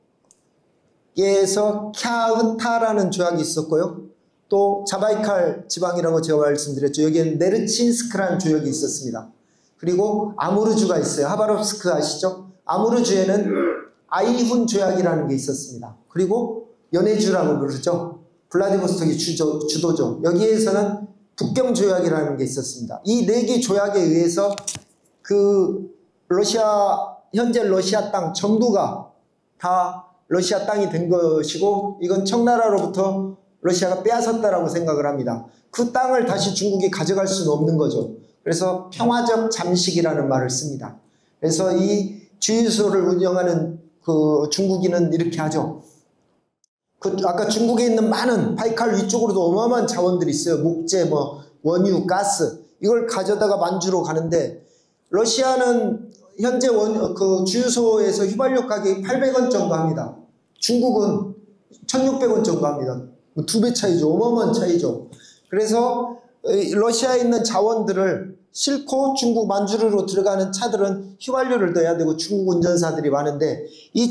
Speaker 2: 캬흐타라는 조약이 있었고요. 또 자바이칼 지방이라고 제가 말씀드렸죠. 여기에는 네르친스크라는 조약이 있었습니다. 그리고 아무르주가 있어요. 하바롭스크 아시죠? 아무르주에는 아이훈 조약이라는 게 있었습니다. 그리고 연해주라고 부르죠. 블라디보스톡이 주도죠. 여기에서는 북경 조약이라는 게 있었습니다. 이 4개 조약에 의해서 그 현재 러시아 땅 전부가 다 러시아 땅이 된 것이고, 이건 청나라로부터 러시아가 빼앗았다라고 생각을 합니다. 그 땅을 다시 중국이 가져갈 수는 없는 거죠. 그래서 평화적 잠식이라는 말을 씁니다. 그래서 이 주유소를 운영하는 그 중국인은 이렇게 하죠. 아까 중국에 있는 많은 바이칼 위쪽으로도 어마어마한 자원들이 있어요. 목재, 뭐 원유, 가스, 이걸 가져다가 만주로 가는데, 러시아는 현재 그 주유소에서 휘발유 가격이 800원 정도 합니다. 중국은 1,600원 정도 합니다. 2배 차이죠. 어마어마한 차이죠. 그래서 러시아에 있는 자원들을 싣고 중국 만주르로 들어가는 차들은 휘발유를 넣어야 되고 중국 운전사들이 많은데, 이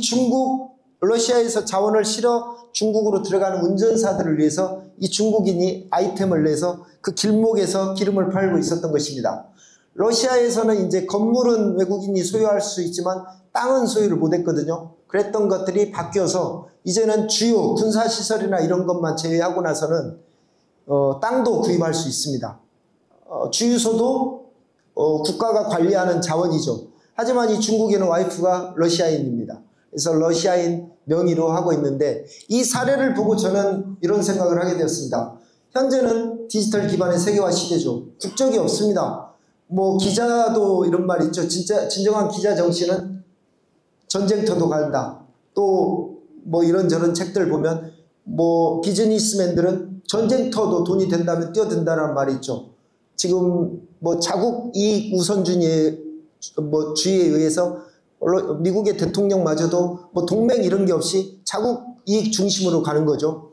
Speaker 2: 러시아에서 자원을 실어 중국으로 들어가는 운전사들을 위해서 이 중국인이 아이템을 내서 그 길목에서 기름을 팔고 있었던 것입니다. 러시아에서는 이제 건물은 외국인이 소유할 수 있지만 땅은 소유를 못했거든요. 그랬던 것들이 바뀌어서 이제는 주요 군사시설이나 이런 것만 제외하고 나서는 땅도 구입할 수 있습니다. 주유소도 국가가 관리하는 자원이죠. 하지만 이 중국에는 와이프가 러시아인입니다. 그래서 러시아인 명의로 하고 있는데, 이 사례를 보고 저는 이런 생각을 하게 되었습니다. 현재는 디지털 기반의 세계화 시대죠. 국적이 없습니다. 뭐 기자도 이런 말 있죠. 진정한 기자 정신은 전쟁터도 간다. 또 뭐 이런저런 책들 보면 뭐 비즈니스맨들은 전쟁터도 돈이 된다면 뛰어든다는 말이 있죠. 지금 뭐 자국 이익 우선주의에 의해서 미국의 대통령마저도 뭐 동맹 이런 게 없이 자국 이익 중심으로 가는 거죠.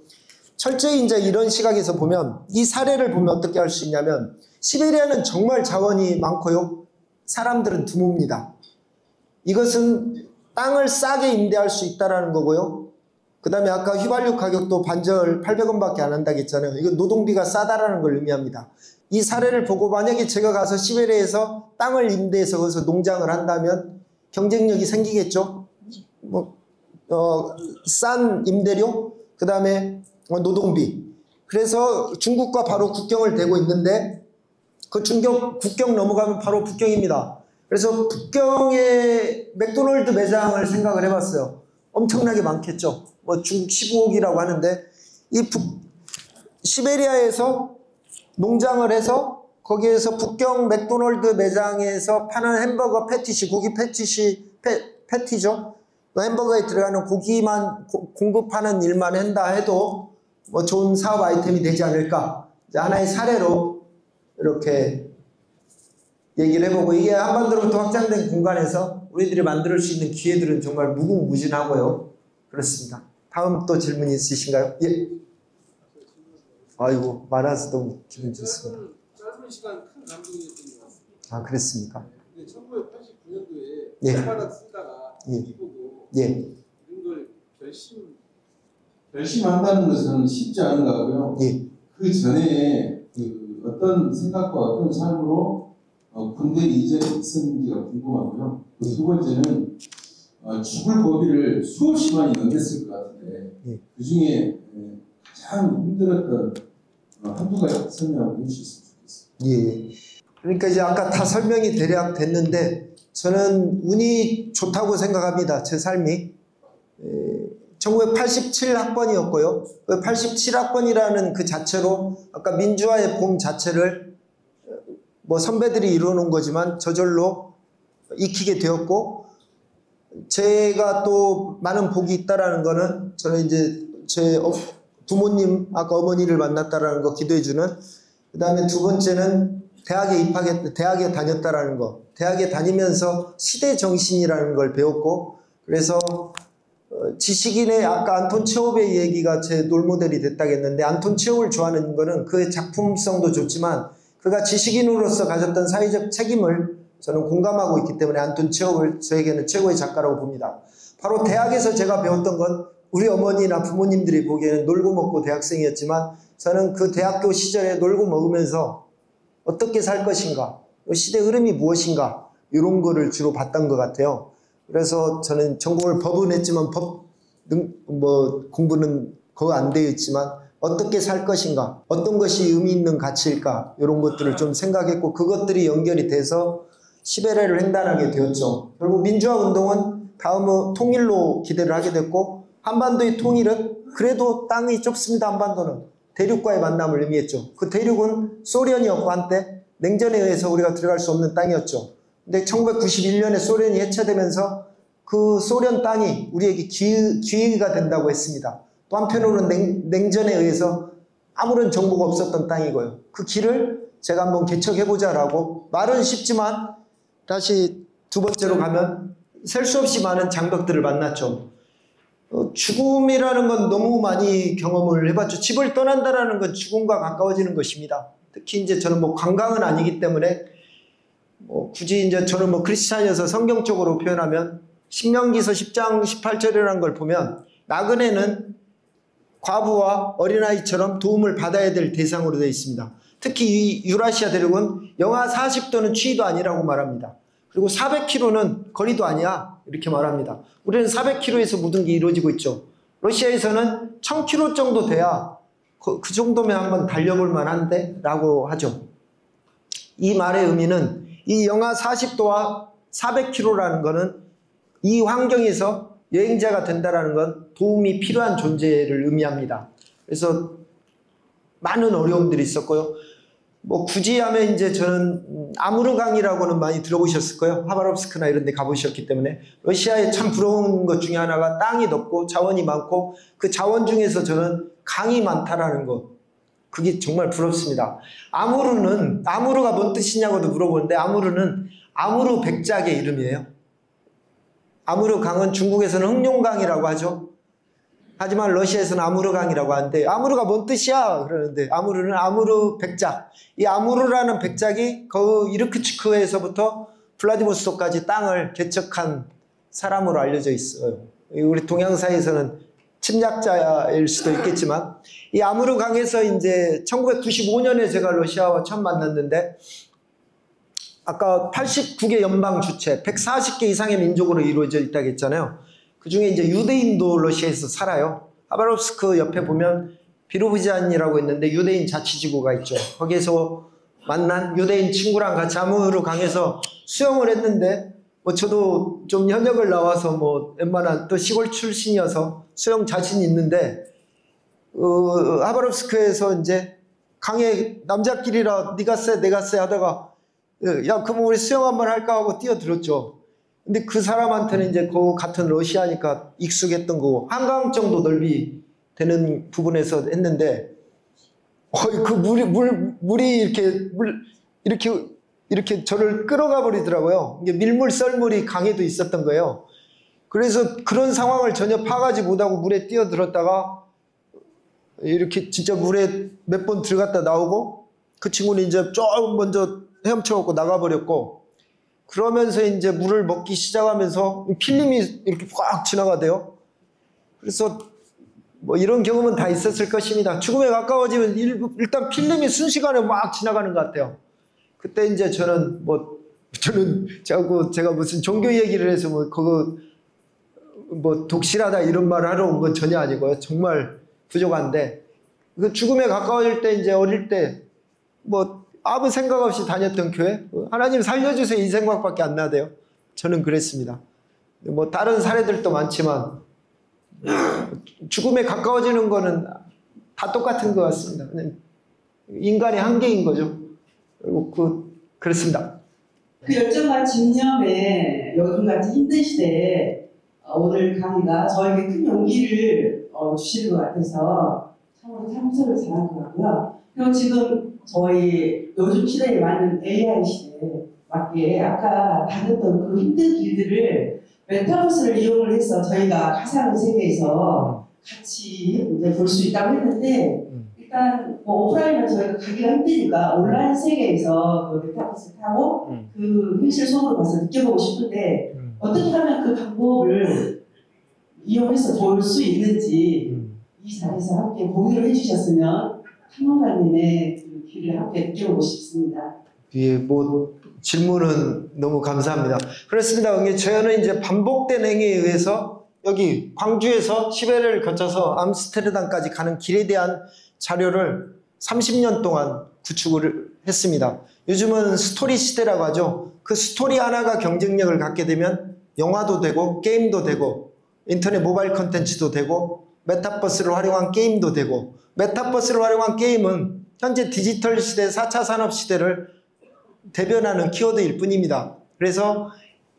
Speaker 2: 철저히 이제 이런 시각에서 보면, 이 사례를 보면 어떻게 할 수 있냐면, 시베리아는 정말 자원이 많고요. 사람들은 드뭅니다. 이것은 땅을 싸게 임대할 수 있다는 거고요. 그 다음에 아까 휘발유 가격도 반절 800원밖에 안 한다고 했잖아요. 이건 노동비가 싸다라는 걸 의미합니다. 이 사례를 보고 만약에 제가 가서 시베리아에서 땅을 임대해서 거기서 농장을 한다면 경쟁력이 생기겠죠. 싼 임대료, 그 다음에 노동비. 그래서 중국과 바로 국경을 대고 있는데, 그 국경 넘어가면 바로 북경입니다. 그래서 북경에 맥도날드 매장을 생각을 해봤어요. 엄청나게 많겠죠. 뭐 중국 15억이라고 하는데, 이 시베리아에서 농장을 해서 거기에서 북경 맥도날드 매장에서 파는 햄버거 패티시, 고기 패티죠. 햄버거에 들어가는 고기만 공급하는 일만 한다 해도 뭐 좋은 사업 아이템이 되지 않을까. 이제 하나의 사례로 이렇게 얘기를 해보고, 이게 한반도로부터 확장된 공간에서 우리들이 만들 수 있는 기회들은 정말 무궁무진하고요. 그렇습니다. 다음 또 질문 있으신가요? 예. 아이고, 많아서 너무 기분 좋습니다.
Speaker 7: 짧은 시간 큰 감동이었던 것 같습니다.
Speaker 2: 아, 그랬습니까?
Speaker 7: 1989년도에
Speaker 2: 예.
Speaker 7: 손바닥 쓰다가
Speaker 2: 예.
Speaker 7: 보고
Speaker 2: 예.
Speaker 7: 이런 걸 결심한다는 것은 쉽지 않은 것 같고요.
Speaker 2: 예.
Speaker 7: 그 전에 그 어떤 생각과 어떤 삶으로 군대에 이전했는지가 궁금하고요. 두 번째는 죽을 고비를 수없이 많이 넘겼을 것 같은데,
Speaker 2: 예.
Speaker 7: 그 중에 가장 힘들었던 한두 가지 설명을 해주셨으면 좋겠습니다.
Speaker 2: 예. 그러니까 이제 아까 다 설명이 대략 됐는데, 저는 운이 좋다고 생각합니다. 제 삶이. 1987학번이었고요. 그 87학번이라는 그 자체로 아까 민주화의 봄 자체를 뭐 선배들이 이루어놓은 거지만 저절로 익히게 되었고, 제가 또 많은 복이 있다라는 거는 저는 이제 제 부모님, 아까 어머니를 만났다라는 거 기도해주는, 그 다음에 두 번째는 대학에 다녔다라는 거. 대학에 다니면서 시대 정신이라는 걸 배웠고, 그래서 지식인의 아까 안톤 체홉의 얘기가 제 롤모델이 됐다겠는데, 안톤 체홉을 좋아하는 거는 그의 작품성도 좋지만 그가 지식인으로서 가졌던 사회적 책임을 저는 공감하고 있기 때문에 안톤 체홉을 저에게는 최고의 작가라고 봅니다. 바로 대학에서 제가 배웠던 건 우리 어머니나 부모님들이 보기에는 놀고 먹고 대학생이었지만, 저는 그 대학교 시절에 놀고 먹으면서 어떻게 살 것인가, 시대 흐름이 무엇인가, 이런 거를 주로 봤던 것 같아요. 그래서 저는 전공을 법은 했지만 공부는 거의 안 되어 있지만 어떻게 살 것인가, 어떤 것이 의미 있는 가치일까, 이런 것들을 좀 생각했고, 그것들이 연결이 돼서 시베리아를 횡단하게 되었죠. 결국 민주화 운동은 다음은 통일로 기대를 하게 됐고, 한반도의 통일은 그래도 땅이 좁습니다. 한반도는 대륙과의 만남을 의미했죠. 그 대륙은 소련이었고 한때 냉전에 의해서 우리가 들어갈 수 없는 땅이었죠. 근데 1991년에 소련이 해체되면서 그 소련 땅이 우리에게 기회가 된다고 했습니다. 또 한편으로는 냉전에 의해서 아무런 정보가 없었던 땅이고요. 그 길을 제가 한번 개척해보자라고, 말은 쉽지만 다시 두 번째로 가면 셀 수 없이 많은 장벽들을 만났죠. 죽음이라는 건 너무 많이 경험을 해봤죠. 집을 떠난다라는 건 죽음과 가까워지는 것입니다. 특히 이제 저는 뭐 관광은 아니기 때문에 굳이 이제 저는 뭐 크리스찬이어서 성경적으로 표현하면 신명기서 10장 18절이라는 걸 보면 나그네는 과부와 어린아이처럼 도움을 받아야 될 대상으로 되어 있습니다. 특히 이 유라시아 대륙은 영하 40도는 추위도 아니라고 말합니다. 그리고 400km는 거리도 아니야, 이렇게 말합니다. 우리는 400km에서 모든 게 이루어지고 있죠. 러시아에서는 1000km 정도 돼야 그 정도면 한번 달려볼 만한데 라고 하죠. 이 말의 의미는 이 영하 40도와 400km라는 거는 이 환경에서 여행자가 된다는 건 도움이 필요한 존재를 의미합니다. 그래서 많은 어려움들이 있었고요. 뭐 굳이 하면 이제 저는 아무르강이라고는 많이 들어보셨을 거예요. 하바롭스크나 이런 데 가보셨기 때문에. 러시아에 참 부러운 것 중에 하나가 땅이 넓고 자원이 많고, 그 자원 중에서 저는 강이 많다라는 것, 그게 정말 부럽습니다. 아무르가 뭔 뜻이냐고도 물어보는데, 아무르는 아무르 백작의 이름이에요. 아무르 강은 중국에서는 흑룡강이라고 하죠. 하지만 러시아에서는 아무르강이라고 하는데, 아무르가 뭔 뜻이야? 그러는데 아무르는 아무르 백작. 이 아무르라는 백작이 그 이르크츠크에서부터 블라디보스토크까지 땅을 개척한 사람으로 알려져 있어요. 우리 동양사에서는 침략자일 수도 있겠지만, 이 아무르 강에서 이제 1995년에 제가 러시아와 처음 만났는데, 아까 89개 연방 주체, 140개 이상의 민족으로 이루어져 있다고 했잖아요. 그 중에 이제 유대인도 러시아에서 살아요. 하바롭스크 옆에 보면 비로브잔이라고 있는데 유대인 자치지구가 있죠. 거기에서 만난 유대인 친구랑 같이 아무르 강에서 수영을 했는데, 뭐 저도 좀 현역을 나와서 뭐 웬만한 또 시골 출신이어서 수영 자신이 있는데, 하바롭스크에서 이제 강에 남자끼리라 네가 쎄 내가 쎄 하다가, 야 그럼 우리 수영 한번 할까 하고 뛰어들었죠. 근데 그 사람한테는 이제 그 같은 러시아니까 익숙했던 거고, 한강 정도 넓이 되는 부분에서 했는데, 그 물이 이렇게 저를 끌어가 버리더라고요. 이게 밀물 썰물이 강에도 있었던 거예요. 그래서 그런 상황을 전혀 파악하지 못하고 물에 뛰어들었다가 이렇게 진짜 물에 몇 번 들어갔다 나오고, 그 친구는 이제 조금 먼저 헤엄쳐갖고 나가버렸고, 그러면서 이제 물을 먹기 시작하면서 필름이 이렇게 꽉 지나가대요. 그래서 뭐 이런 경험은 다 있었을 것입니다. 죽음에 가까워지면 일단 필름이 순식간에 막 지나가는 것 같아요. 그때 이제 저는 제가 무슨 종교 얘기를 해서 뭐 독실하다 이런 말을 하러 온 건 전혀 아니고요. 정말 부족한데, 그 죽음에 가까워질 때 이제 어릴 때 뭐 아무 생각 없이 다녔던 교회, 하나님 살려주세요 이 생각밖에 안 나대요. 저는 그랬습니다. 뭐 다른 사례들도 많지만 죽음에 가까워지는 거는 다 똑같은 것 같습니다. 인간의 한계인 거죠. 그리고 그렇습니다.
Speaker 8: 그 열정과 집념에 요즘같이 힘든 시대에 오늘 강의가 저에게 큰 용기를 주시는 것 같아서 참으로 참석을 잘한 것 같고요. 그리고 지금 저희 요즘 시대에 맞는 AI 시대에 맞게 아까 다녔던 그 힘든 길들을 메타버스를 이용을 해서 저희가 가상 세계에서 같이 볼 수 있다고 했는데 일단 뭐 오프라인은 저희가 가기가 힘드니까 온라인 세계에서 그 메타버스 타고 그 현실 속으로 가서 느껴보고 싶은데 어떻게 하면 그 방법을 이용해서 볼 수 있는지 이 자리에서 함께 공유를 해주셨으면 탐험가님의 그 길을 함께 느껴보고 싶습니다.
Speaker 2: 예, 뭐 질문은 너무 감사합니다. 그렇습니다. 저는 이제 반복된 행위에 의해서 여기 광주에서 시베리아를 거쳐서 암스테르담까지 가는 길에 대한 자료를 30년 동안 구축을 했습니다. 요즘은 스토리 시대라고 하죠. 그 스토리 하나가 경쟁력을 갖게 되면 영화도 되고 게임도 되고 인터넷 모바일 컨텐츠도 되고 메타버스를 활용한 게임도 되고 메타버스를 활용한 게임은 현재 디지털 시대 4차 산업 시대를 대변하는 키워드일 뿐입니다. 그래서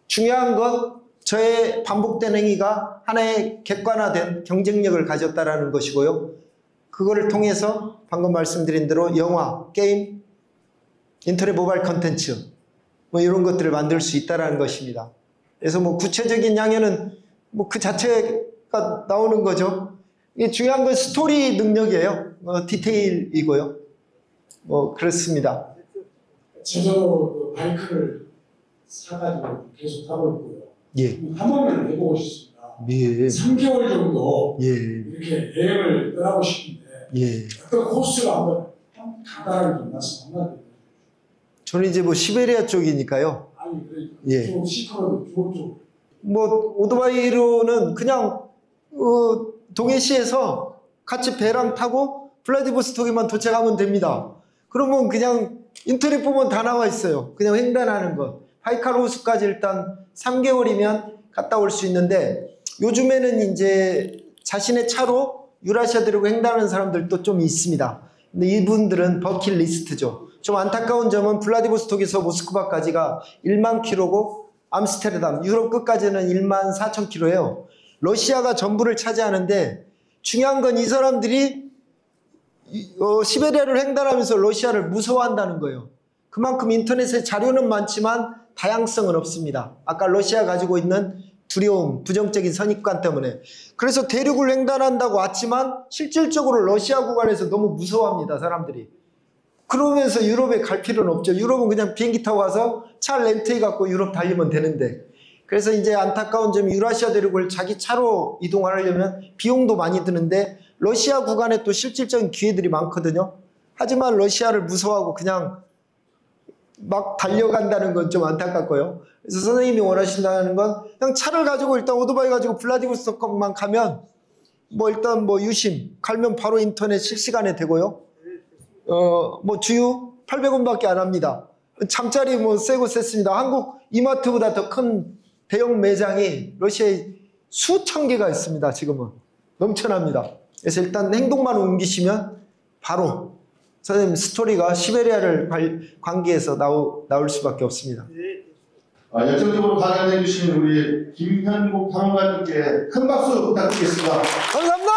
Speaker 2: 중요한 건 저의 반복된 행위가 하나의 객관화된 경쟁력을 가졌다라는 것이고요. 그거를 통해서 방금 말씀드린 대로 영화, 게임, 인터넷 모바일 컨텐츠 뭐 이런 것들을 만들 수 있다라는 것입니다. 그래서 뭐 구체적인 양해는 뭐 그 자체가 나오는 거죠. 이게 중요한 건 스토리 능력이에요. 디테일이고요. 뭐 그렇습니다.
Speaker 9: 저도 바이크를 사가지고 계속 타고 있고요.
Speaker 2: 예.
Speaker 9: 탐험을 해보고 싶습니다.
Speaker 2: 예.
Speaker 9: 3개월 정도
Speaker 2: 예.
Speaker 9: 이렇게 여행을 떠나고 싶은데
Speaker 2: 예.
Speaker 9: 어떤 코스가 한번 간단하게 좀 말씀 한마디 해주세요.
Speaker 2: 저는 이제 뭐 시베리아 쪽이니까요.
Speaker 9: 아니 그러니까
Speaker 2: 예.
Speaker 9: 좀 시커먼 좋은 쪽.
Speaker 2: 뭐 오토바이로는 그냥 동해시에서 같이 배랑 타고 블라디보스토크에만 도착하면 됩니다. 그러면 그냥 인터넷 보면 다 나와 있어요. 그냥 횡단하는 것. 바이칼 호수까지 일단 3개월이면 갔다 올 수 있는데 요즘에는 이제 자신의 차로 유라시아 대륙 횡단하는 사람들도 좀 있습니다. 근데 이분들은 버킷리스트죠. 좀 안타까운 점은 블라디보스토크에서 모스크바까지가 1만 킬로고 암스테르담, 유럽 끝까지는 1만 4천 킬로예요. 러시아가 전부를 차지하는데 중요한 건 이 사람들이 시베리아를 횡단하면서 러시아를 무서워한다는 거예요. 그만큼 인터넷에 자료는 많지만 다양성은 없습니다. 아까 러시아 가지고 있는 두려움, 부정적인 선입관 때문에. 그래서 대륙을 횡단한다고 왔지만 실질적으로 러시아 구간에서 너무 무서워합니다, 사람들이. 그러면서 유럽에 갈 필요는 없죠. 유럽은 그냥 비행기 타고 가서 차 렌트해 갖고 유럽 달리면 되는데. 그래서 이제 안타까운 점이 유라시아 대륙을 자기 차로 이동하려면 비용도 많이 드는데 러시아 구간에 또 실질적인 기회들이 많거든요. 하지만 러시아를 무서워하고 그냥 막 달려간다는 건 좀 안타깝고요. 그래서 선생님이 원하신다는 건 그냥 차를 가지고 일단 오토바이 가지고 블라디보스토크만 가면 뭐 일단 뭐 유심 가면 바로 인터넷 실시간에 되고요. 뭐 주유 800원밖에 안 합니다. 잠자리 뭐 세고 셌습니다. 한국 이마트보다 더 큰 대형 매장이 러시아에 수천 개가 있습니다. 지금은 넘쳐납니다. 그래서 일단 행동만 옮기시면 바로 선생님 스토리가 시베리아를 관계해서 나올 수밖에 없습니다.
Speaker 1: 열정적으로 강연해 주신 우리 김현국 탐험가님께 큰 박수 부탁드리겠습니다.
Speaker 2: 감사합니다.